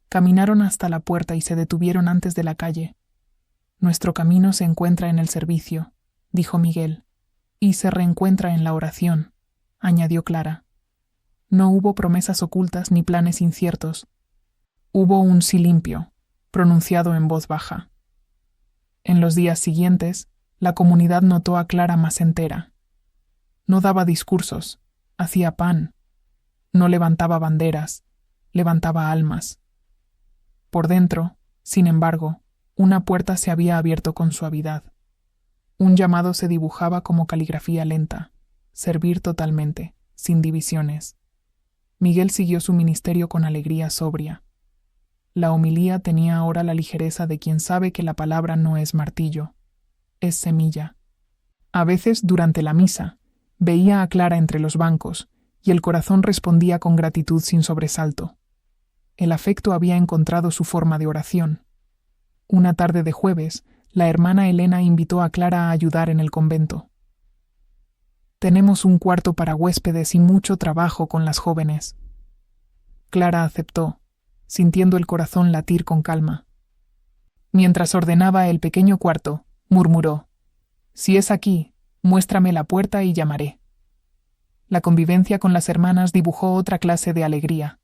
Caminaron hasta la puerta y se detuvieron antes de la calle. Nuestro camino se encuentra en el servicio, dijo Miguel, y se reencuentra en la oración, añadió Clara. No hubo promesas ocultas ni planes inciertos. Hubo un sí limpio, pronunciado en voz baja. En los días siguientes, la comunidad notó a Clara más entera. No daba discursos, hacía pan. No levantaba banderas, levantaba almas. Por dentro, sin embargo, una puerta se había abierto con suavidad. Un llamado se dibujaba como caligrafía lenta: servir totalmente, sin divisiones. Miguel siguió su ministerio con alegría sobria. La homilía tenía ahora la ligereza de quien sabe que la palabra no es martillo, es semilla. A veces, durante la misa, veía a Clara entre los bancos, y el corazón respondía con gratitud sin sobresalto. El afecto había encontrado su forma de oración. Una tarde de jueves, la hermana Elena invitó a Clara a ayudar en el convento. Tenemos un cuarto para huéspedes y mucho trabajo con las jóvenes. Clara aceptó, sintiendo el corazón latir con calma. Mientras ordenaba el pequeño cuarto, murmuró: si es aquí, muéstrame la puerta y llamaré. La convivencia con las hermanas dibujó otra clase de alegría.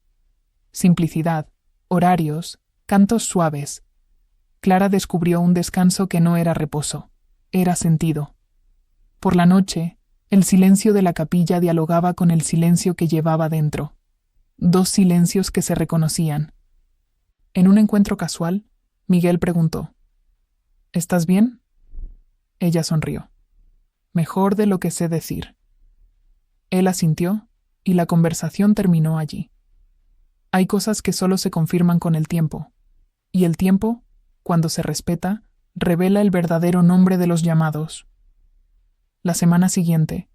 Simplicidad, horarios, cantos suaves. Clara descubrió un descanso que no era reposo, era sentido. Por la noche, el silencio de la capilla dialogaba con el silencio que llevaba dentro. Dos silencios que se reconocían. En un encuentro casual, Miguel preguntó: ¿estás bien? Ella sonrió. Mejor de lo que sé decir. Él asintió, y la conversación terminó allí. Hay cosas que solo se confirman con el tiempo, y el tiempo, cuando se respeta, revela el verdadero nombre de los llamados. La semana siguiente,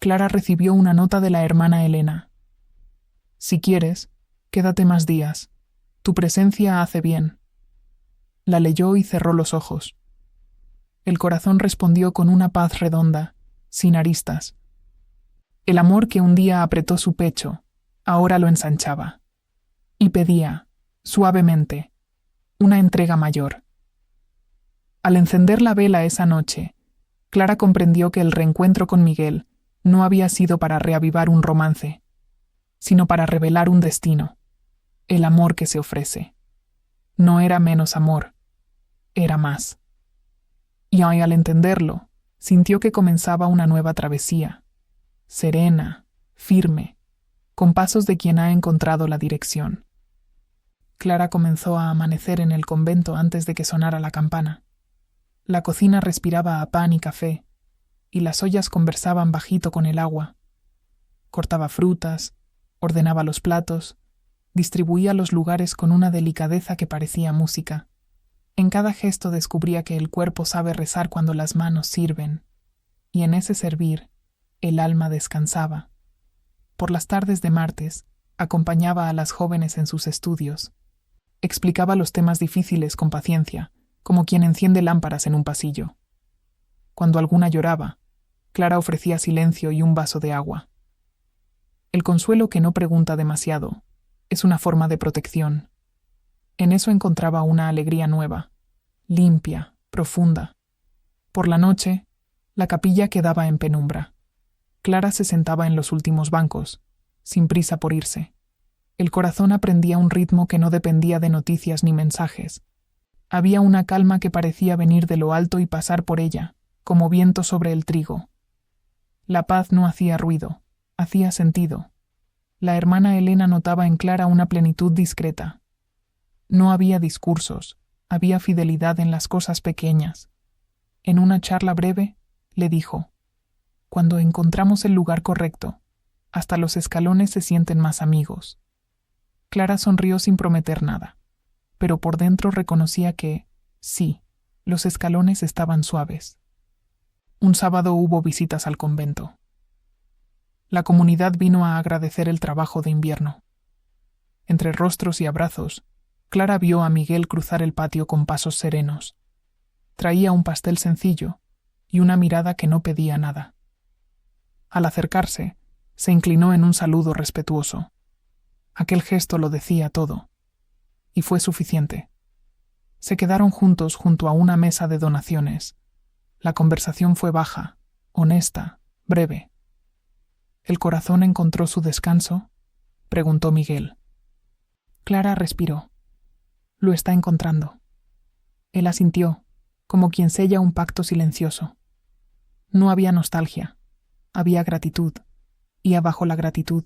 Clara recibió una nota de la hermana Elena. Si quieres, quédate más días. Tu presencia hace bien. La leyó y cerró los ojos. El corazón respondió con una paz redonda, sin aristas. El amor que un día apretó su pecho, ahora lo ensanchaba. Y pedía, suavemente, una entrega mayor. Al encender la vela esa noche, Clara comprendió que el reencuentro con Miguel no había sido para reavivar un romance, sino para revelar un destino, el amor que se ofrece. No era menos amor, era más. Y al entenderlo, sintió que comenzaba una nueva travesía, serena, firme, con pasos de quien ha encontrado la dirección. Clara comenzó a amanecer en el convento antes de que sonara la campana. La cocina respiraba a pan y café, y las ollas conversaban bajito con el agua. Cortaba frutas, ordenaba los platos, distribuía los lugares con una delicadeza que parecía música. En cada gesto descubría que el cuerpo sabe rezar cuando las manos sirven, y en ese servir, el alma descansaba. Por las tardes de martes, acompañaba a las jóvenes en sus estudios. Explicaba los temas difíciles con paciencia, como quien enciende lámparas en un pasillo. Cuando alguna lloraba, Clara ofrecía silencio y un vaso de agua. El consuelo que no pregunta demasiado es una forma de protección. En eso encontraba una alegría nueva, limpia, profunda. Por la noche, la capilla quedaba en penumbra. Clara se sentaba en los últimos bancos, sin prisa por irse. El corazón aprendía un ritmo que no dependía de noticias ni mensajes. Había una calma que parecía venir de lo alto y pasar por ella, como viento sobre el trigo. La paz no hacía ruido, hacía sentido. La hermana Elena notaba en Clara una plenitud discreta. No había discursos, había fidelidad en las cosas pequeñas. En una charla breve, le dijo: «Cuando encontramos el lugar correcto, hasta los escalones se sienten más amigos». Clara sonrió sin prometer nada, pero por dentro reconocía que, sí, los escalones estaban suaves. Un sábado hubo visitas al convento. La comunidad vino a agradecer el trabajo de invierno. Entre rostros y abrazos, Clara vio a Miguel cruzar el patio con pasos serenos. Traía un pastel sencillo y una mirada que no pedía nada. Al acercarse, se inclinó en un saludo respetuoso. Aquel gesto lo decía todo, y fue suficiente. Se quedaron juntos junto a una mesa de donaciones. La conversación fue baja, honesta, breve. ¿El corazón encontró su descanso?, preguntó Miguel. Clara respiró. Lo está encontrando. Él asintió, como quien sella un pacto silencioso. No había nostalgia, había gratitud, y abajo la gratitud,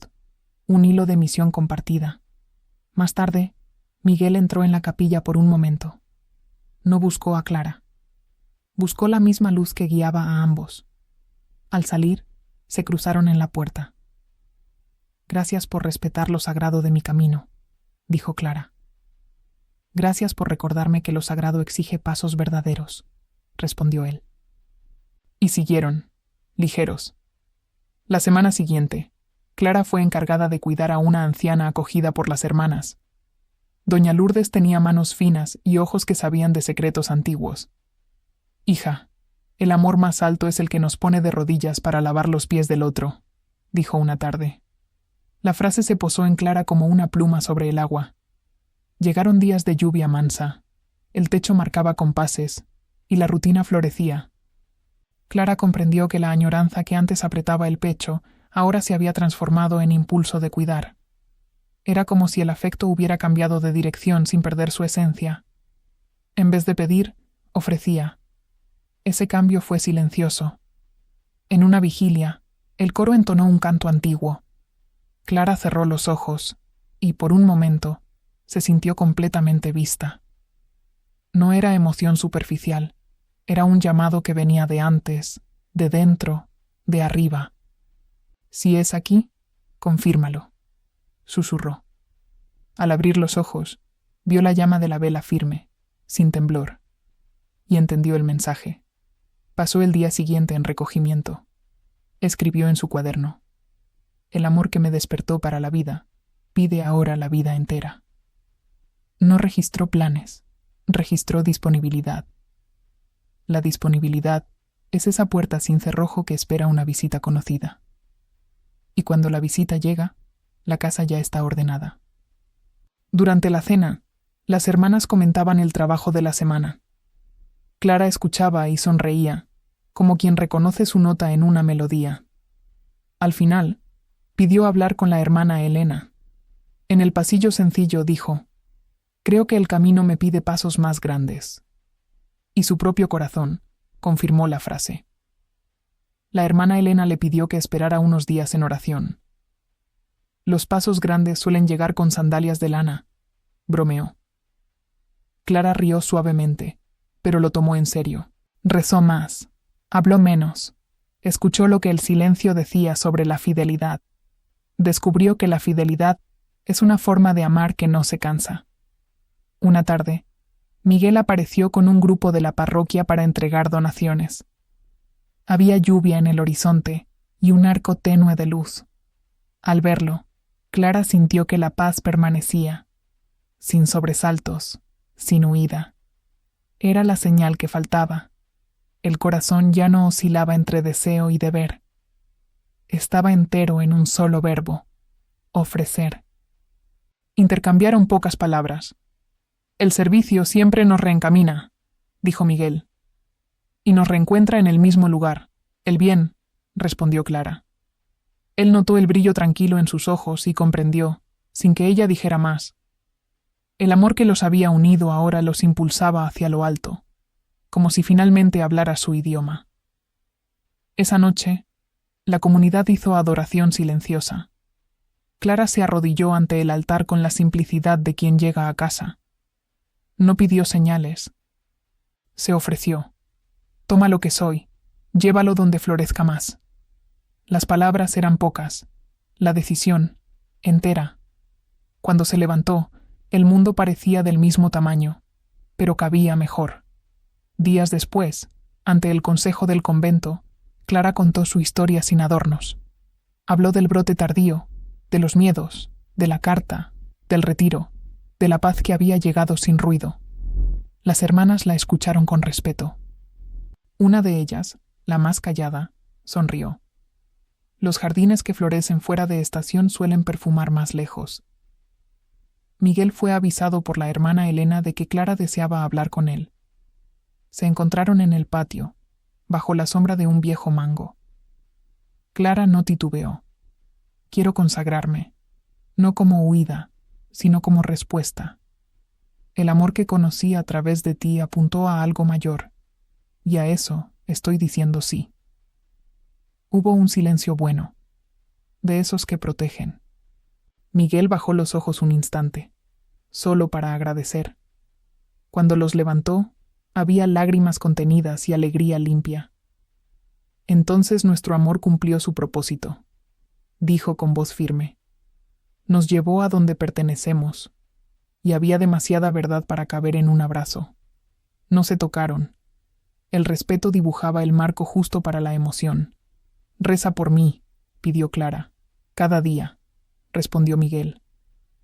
un hilo de misión compartida. Más tarde, Miguel entró en la capilla por un momento. No buscó a Clara. Buscó la misma luz que guiaba a ambos. Al salir, se cruzaron en la puerta. Gracias por respetar lo sagrado de mi camino, dijo Clara. Gracias por recordarme que lo sagrado exige pasos verdaderos, respondió él. Y siguieron, ligeros. La semana siguiente, Clara fue encargada de cuidar a una anciana acogida por las hermanas. Doña Lourdes tenía manos finas y ojos que sabían de secretos antiguos. Hija, el amor más alto es el que nos pone de rodillas para lavar los pies del otro, dijo una tarde. La frase se posó en Clara como una pluma sobre el agua. Llegaron días de lluvia mansa. El techo marcaba compases, y la rutina florecía. Clara comprendió que la añoranza que antes apretaba el pecho ahora se había transformado en impulso de cuidar. Era como si el afecto hubiera cambiado de dirección sin perder su esencia. En vez de pedir, ofrecía. Ese cambio fue silencioso. En una vigilia, el coro entonó un canto antiguo. Clara cerró los ojos, y por un momento, se sintió completamente vista. No era emoción superficial, era un llamado que venía de antes, de dentro, de arriba. Si es aquí, confírmalo, susurró. Al abrir los ojos, vio la llama de la vela firme, sin temblor, y entendió el mensaje. Pasó el día siguiente en recogimiento. Escribió en su cuaderno: el amor que me despertó para la vida, pide ahora la vida entera. No registró planes, registró disponibilidad. La disponibilidad es esa puerta sin cerrojo que espera una visita conocida. Y cuando la visita llega, la casa ya está ordenada. Durante la cena, las hermanas comentaban el trabajo de la semana. Clara escuchaba y sonreía, como quien reconoce su nota en una melodía. Al final, pidió hablar con la hermana Elena. En el pasillo sencillo dijo: «Creo que el camino me pide pasos más grandes». Y su propio corazón confirmó la frase. La hermana Elena le pidió que esperara unos días en oración. «Los pasos grandes suelen llegar con sandalias de lana», bromeó. Clara rió suavemente, pero lo tomó en serio. Rezó más, habló menos, escuchó lo que el silencio decía sobre la fidelidad. Descubrió que la fidelidad es una forma de amar que no se cansa. Una tarde, Miguel apareció con un grupo de la parroquia para entregar donaciones. Había lluvia en el horizonte y un arco tenue de luz. Al verlo, Clara sintió que la paz permanecía, sin sobresaltos, sin huida. Era la señal que faltaba. El corazón ya no oscilaba entre deseo y deber. Estaba entero en un solo verbo: ofrecer. Intercambiaron pocas palabras. «El servicio siempre nos reencamina», dijo Miguel. «Y nos reencuentra en el mismo lugar, el bien», respondió Clara. Él notó el brillo tranquilo en sus ojos y comprendió, sin que ella dijera más. El amor que los había unido ahora los impulsaba hacia lo alto, como si finalmente hablara su idioma. Esa noche, la comunidad hizo adoración silenciosa. Clara se arrodilló ante el altar con la simplicidad de quien llega a casa. No pidió señales. Se ofreció. «Toma lo que soy, llévalo donde florezca más». Las palabras eran pocas, la decisión, entera. Cuando se levantó, el mundo parecía del mismo tamaño, pero cabía mejor. Días después, ante el consejo del convento, Clara contó su historia sin adornos. Habló del brote tardío, de los miedos, de la carta, del retiro, de la paz que había llegado sin ruido. Las hermanas la escucharon con respeto. Una de ellas, la más callada, sonrió. Los jardines que florecen fuera de estación suelen perfumar más lejos. Miguel fue avisado por la hermana Elena de que Clara deseaba hablar con él. Se encontraron en el patio, bajo la sombra de un viejo mango. Clara no titubeó. «Quiero consagrarme, no como huida, sino como respuesta. El amor que conocí a través de ti apuntó a algo mayor, y a eso estoy diciendo sí». Hubo un silencio bueno, de esos que protegen. Miguel bajó los ojos un instante, solo para agradecer. Cuando los levantó, había lágrimas contenidas y alegría limpia. «Entonces nuestro amor cumplió su propósito», dijo con voz firme. «Nos llevó a donde pertenecemos, y había demasiada verdad para caber en un abrazo. No se tocaron. El respeto dibujaba el marco justo para la emoción. «Reza por mí», pidió Clara. «Cada día», respondió Miguel.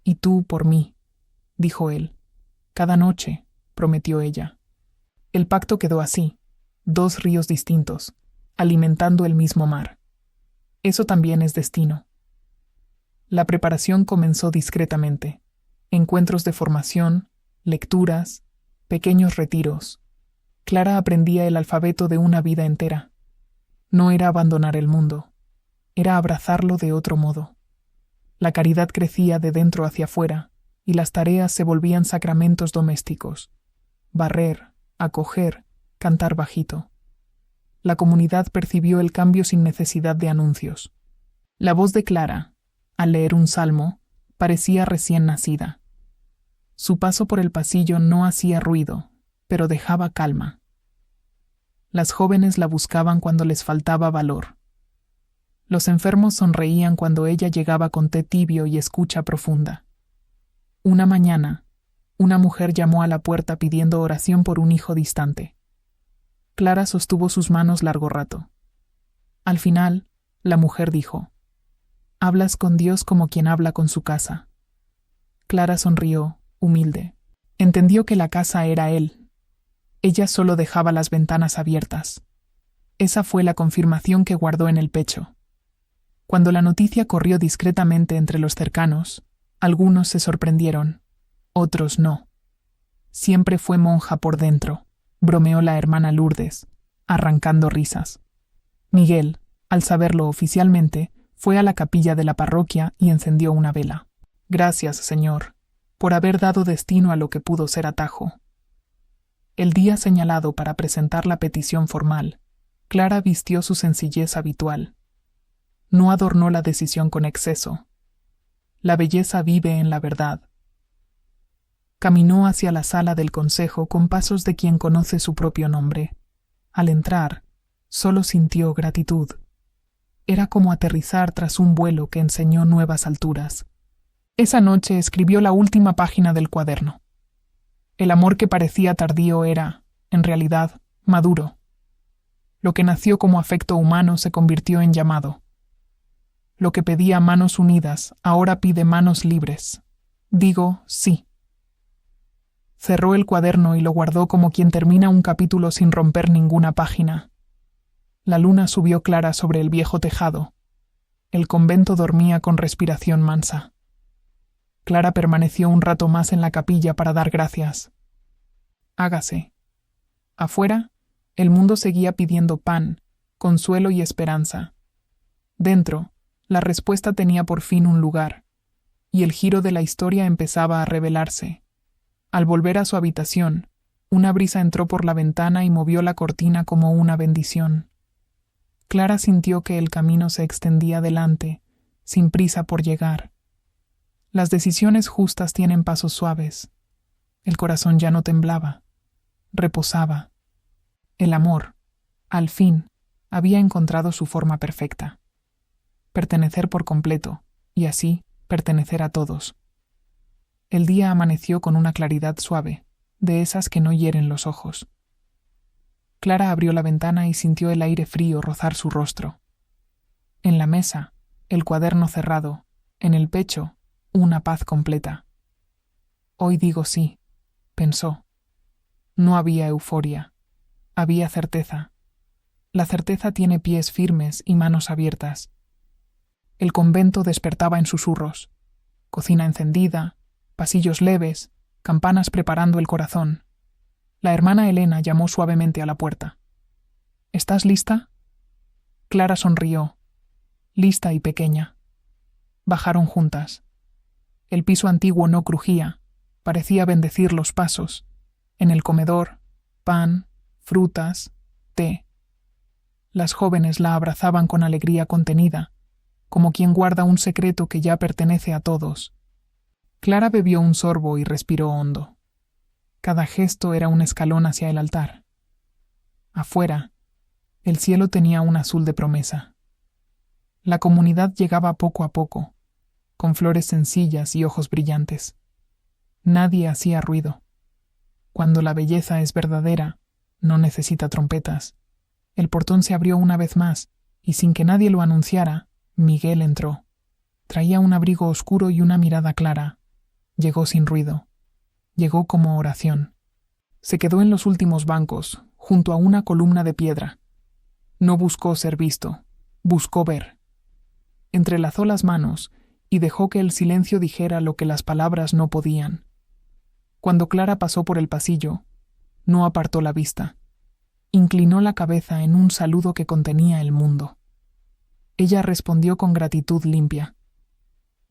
«Y tú por mí», dijo él. «Cada noche», prometió ella. El pacto quedó así, dos ríos distintos, alimentando el mismo mar. Eso también es destino. La preparación comenzó discretamente. Encuentros de formación, lecturas, pequeños retiros. Clara aprendía el alfabeto de una vida entera. No era abandonar el mundo, era abrazarlo de otro modo. La caridad crecía de dentro hacia afuera, y las tareas se volvían sacramentos domésticos. Barrer, acoger, cantar bajito. La comunidad percibió el cambio sin necesidad de anuncios. La voz de Clara, al leer un salmo, parecía recién nacida. Su paso por el pasillo no hacía ruido, pero dejaba calma. Las jóvenes la buscaban cuando les faltaba valor. Los enfermos sonreían cuando ella llegaba con té tibio y escucha profunda. Una mañana, una mujer llamó a la puerta pidiendo oración por un hijo distante. Clara sostuvo sus manos largo rato. Al final, la mujer dijo: «Hablas con Dios como quien habla con su casa». Clara sonrió, humilde. Entendió que la casa era él. Ella solo dejaba las ventanas abiertas. Esa fue la confirmación que guardó en el pecho. Cuando la noticia corrió discretamente entre los cercanos, algunos se sorprendieron, otros no. Siempre fue monja por dentro, bromeó la hermana Lourdes, arrancando risas. Miguel, al saberlo oficialmente, fue a la capilla de la parroquia y encendió una vela. Gracias, Señor, por haber dado destino a lo que pudo ser atajo. El día señalado para presentar la petición formal, Clara vistió su sencillez habitual. No adornó la decisión con exceso. La belleza vive en la verdad. Caminó hacia la sala del consejo con pasos de quien conoce su propio nombre. Al entrar, solo sintió gratitud. Era como aterrizar tras un vuelo que enseñó nuevas alturas. Esa noche escribió la última página del cuaderno. El amor que parecía tardío era, en realidad, maduro. Lo que nació como afecto humano se convirtió en llamado. Lo que pedía manos unidas ahora pide manos libres. Digo, sí. Cerró el cuaderno y lo guardó como quien termina un capítulo sin romper ninguna página. La luna subió clara sobre el viejo tejado. El convento dormía con respiración mansa. Clara permaneció un rato más en la capilla para dar gracias. Hágase. Afuera, el mundo seguía pidiendo pan, consuelo y esperanza. Dentro, la respuesta tenía por fin un lugar, y el giro de la historia empezaba a revelarse. Al volver a su habitación, una brisa entró por la ventana y movió la cortina como una bendición. Clara sintió que el camino se extendía delante, sin prisa por llegar. Las decisiones justas tienen pasos suaves. El corazón ya no temblaba, reposaba. El amor, al fin, había encontrado su forma perfecta. Pertenecer por completo, y así pertenecer a todos. El día amaneció con una claridad suave, de esas que no hieren los ojos. Clara abrió la ventana y sintió el aire frío rozar su rostro. En la mesa, el cuaderno cerrado, en el pecho, una paz completa. Hoy digo sí, pensó. No había euforia, había certeza. La certeza tiene pies firmes y manos abiertas. El convento despertaba en susurros. Cocina encendida, pasillos leves, campanas preparando el corazón. La hermana Elena llamó suavemente a la puerta. ¿Estás lista? Clara sonrió, lista y pequeña. Bajaron juntas. El piso antiguo no crujía, parecía bendecir los pasos. En el comedor, pan, frutas, té. Las jóvenes la abrazaban con alegría contenida, como quien guarda un secreto que ya pertenece a todos. Clara bebió un sorbo y respiró hondo. Cada gesto era un escalón hacia el altar. Afuera, el cielo tenía un azul de promesa. La comunidad llegaba poco a poco, con flores sencillas y ojos brillantes. Nadie hacía ruido. Cuando la belleza es verdadera, no necesita trompetas. El portón se abrió una vez más, y sin que nadie lo anunciara, Miguel entró. Traía un abrigo oscuro y una mirada clara. Llegó sin ruido. Llegó como oración. Se quedó en los últimos bancos, junto a una columna de piedra. No buscó ser visto, buscó ver. Entrelazó las manos y dejó que el silencio dijera lo que las palabras no podían. Cuando Clara pasó por el pasillo, no apartó la vista. Inclinó la cabeza en un saludo que contenía el mundo. Ella respondió con gratitud limpia.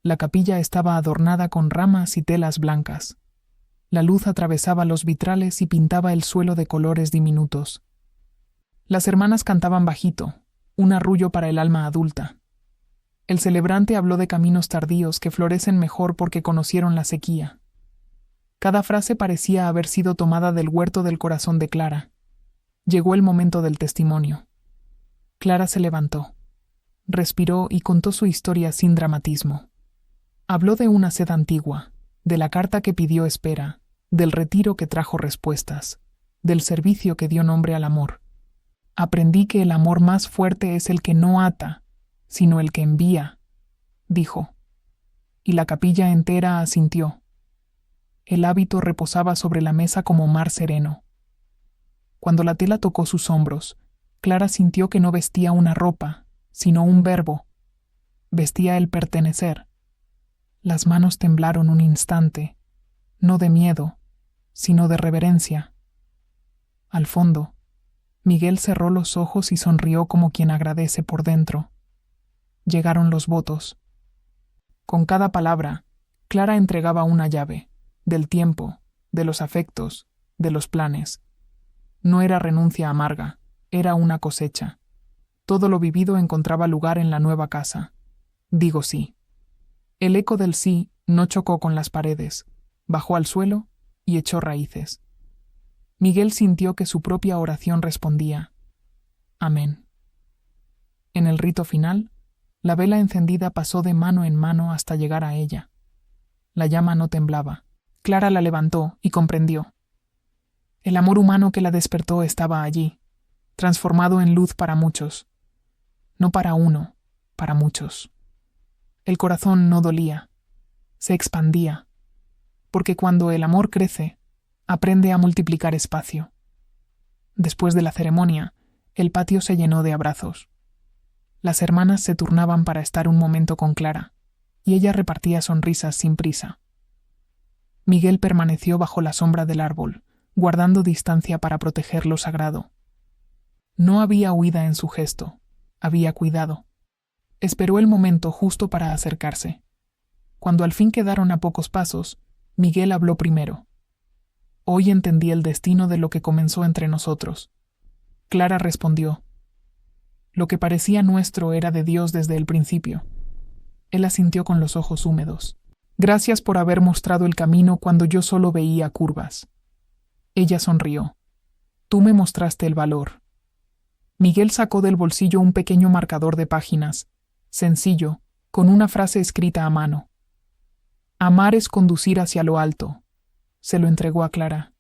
La capilla estaba adornada con ramas y telas blancas. La luz atravesaba los vitrales y pintaba el suelo de colores diminutos. Las hermanas cantaban bajito, un arrullo para el alma adulta. El celebrante habló de caminos tardíos que florecen mejor porque conocieron la sequía. Cada frase parecía haber sido tomada del huerto del corazón de Clara. Llegó el momento del testimonio. Clara se levantó, respiró y contó su historia sin dramatismo. Habló de una sed antigua, de la carta que pidió espera, del retiro que trajo respuestas, del servicio que dio nombre al amor. Aprendí que el amor más fuerte es el que no ata, sino el que envía, dijo. Y la capilla entera asintió. El hábito reposaba sobre la mesa como mar sereno. Cuando la tela tocó sus hombros, Clara sintió que no vestía una ropa, sino un verbo. Vestía el pertenecer. Las manos temblaron un instante, no de miedo, sino de reverencia. Al fondo, Miguel cerró los ojos y sonrió como quien agradece por dentro. Llegaron los votos. Con cada palabra, Clara entregaba una llave, del tiempo, de los afectos, de los planes. No era renuncia amarga, era una cosecha. Todo lo vivido encontraba lugar en la nueva casa. Digo sí. El eco del sí no chocó con las paredes, bajó al suelo y echó raíces. Miguel sintió que su propia oración respondía: Amén. En el rito final, la vela encendida pasó de mano en mano hasta llegar a ella. La llama no temblaba. Clara la levantó y comprendió. El amor humano que la despertó estaba allí, transformado en luz para muchos. No para uno, para muchos. El corazón no dolía, se expandía, porque cuando el amor crece, aprende a multiplicar espacio. Después de la ceremonia, el patio se llenó de abrazos. Las hermanas se turnaban para estar un momento con Clara, y ella repartía sonrisas sin prisa. Miguel permaneció bajo la sombra del árbol, guardando distancia para proteger lo sagrado. No había huida en su gesto, había cuidado. Esperó el momento justo para acercarse. Cuando al fin quedaron a pocos pasos, Miguel habló primero. Hoy entendí el destino de lo que comenzó entre nosotros. Clara respondió. Lo que parecía nuestro era de Dios desde el principio. Él asintió con los ojos húmedos. Gracias por haber mostrado el camino cuando yo solo veía curvas. Ella sonrió. Tú me mostraste el valor. Miguel sacó del bolsillo un pequeño marcador de páginas, sencillo, con una frase escrita a mano. Amar es conducir hacia lo alto. Se lo entregó a Clara.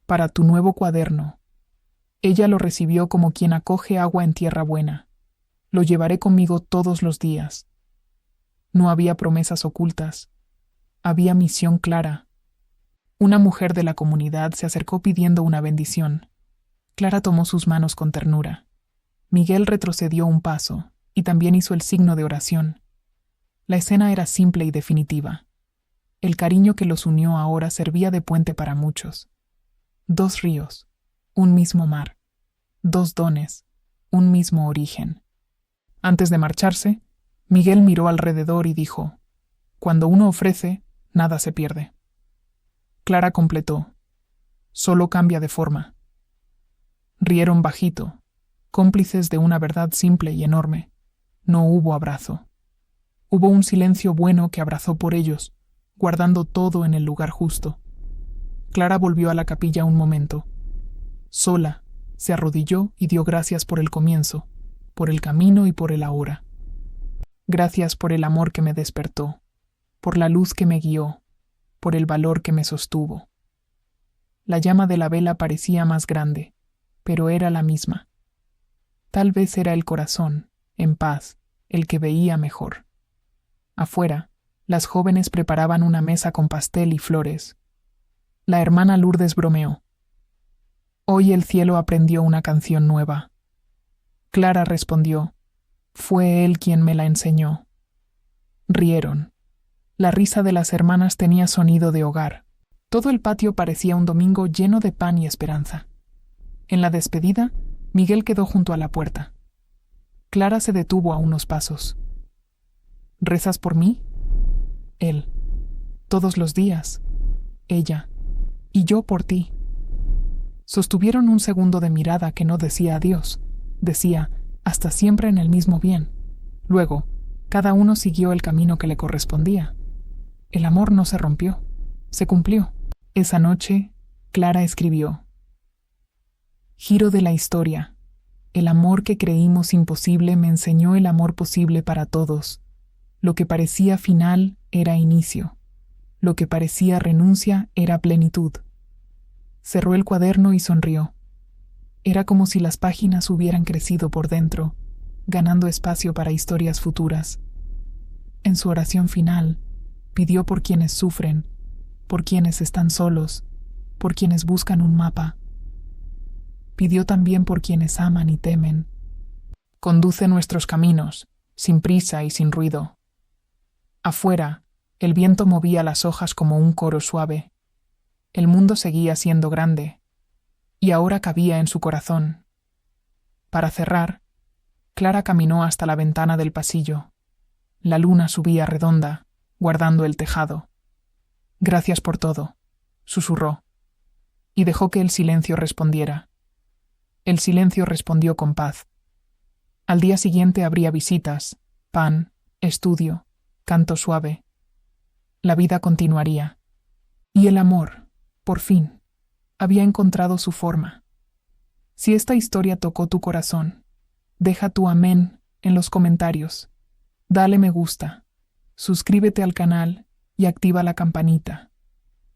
Para tu nuevo cuaderno. Ella lo recibió como quien acoge agua en tierra buena. Lo llevaré conmigo todos los días. No había promesas ocultas. Había misión clara. Una mujer de la comunidad se acercó pidiendo una bendición. Clara tomó sus manos con ternura. Miguel retrocedió un paso y también hizo el signo de oración. La escena era simple y definitiva. El cariño que los unió ahora servía de puente para muchos. 2 ríos, un mismo mar. 2 dones, un mismo origen. Antes de marcharse, Miguel miró alrededor y dijo: Cuando uno ofrece, nada se pierde. Clara completó: Solo cambia de forma. Rieron bajito, cómplices de una verdad simple y enorme. No hubo abrazo. Hubo un silencio bueno que abrazó por ellos, guardando todo en el lugar justo. Clara volvió a la capilla un momento. Sola, se arrodilló y dio gracias por el comienzo, por el camino y por el ahora. Gracias por el amor que me despertó, por la luz que me guió, por el valor que me sostuvo. La llama de la vela parecía más grande, pero era la misma. Tal vez era el corazón, en paz, el que veía mejor. Afuera, las jóvenes preparaban una mesa con pastel y flores. La hermana Lourdes bromeó. Hoy el cielo aprendió una canción nueva. Clara respondió. Fue él quien me la enseñó. Rieron. La risa de las hermanas tenía sonido de hogar. Todo el patio parecía un domingo lleno de pan y esperanza. En la despedida, Miguel quedó junto a la puerta. Clara se detuvo a unos pasos. ¿Rezas por mí? Él. Todos los días. Ella. Y yo por ti. Sostuvieron un segundo de mirada que no decía adiós. Decía, hasta siempre en el mismo bien. Luego, cada uno siguió el camino que le correspondía. El amor no se rompió. Se cumplió. Esa noche, Clara escribió. Giro de la historia. El amor que creímos imposible me enseñó el amor posible para todos. Lo que parecía final era inicio. Lo que parecía renuncia era plenitud. Cerró el cuaderno y sonrió. Era como si las páginas hubieran crecido por dentro, ganando espacio para historias futuras. En su oración final, pidió por quienes sufren, por quienes están solos, por quienes buscan un mapa. Pidió también por quienes aman y temen. Conduce nuestros caminos, sin prisa y sin ruido. Afuera, el viento movía las hojas como un coro suave. El mundo seguía siendo grande, y ahora cabía en su corazón. Para cerrar, Clara caminó hasta la ventana del pasillo. La luna subía redonda, guardando el tejado. «Gracias por todo», susurró, y dejó que el silencio respondiera. El silencio respondió con paz. Al día siguiente habría visitas, pan, estudio, canto suave. La vida continuaría. Y el amor, por fin, había encontrado su forma. Si esta historia tocó tu corazón, deja tu amén en los comentarios. Dale me gusta, suscríbete al canal y activa la campanita.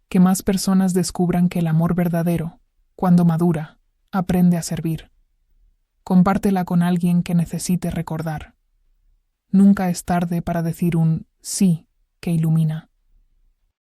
Que más personas descubran que el amor verdadero, cuando madura, aprende a servir. Compártela con alguien que necesite recordar. Nunca es tarde para decir un sí que ilumina.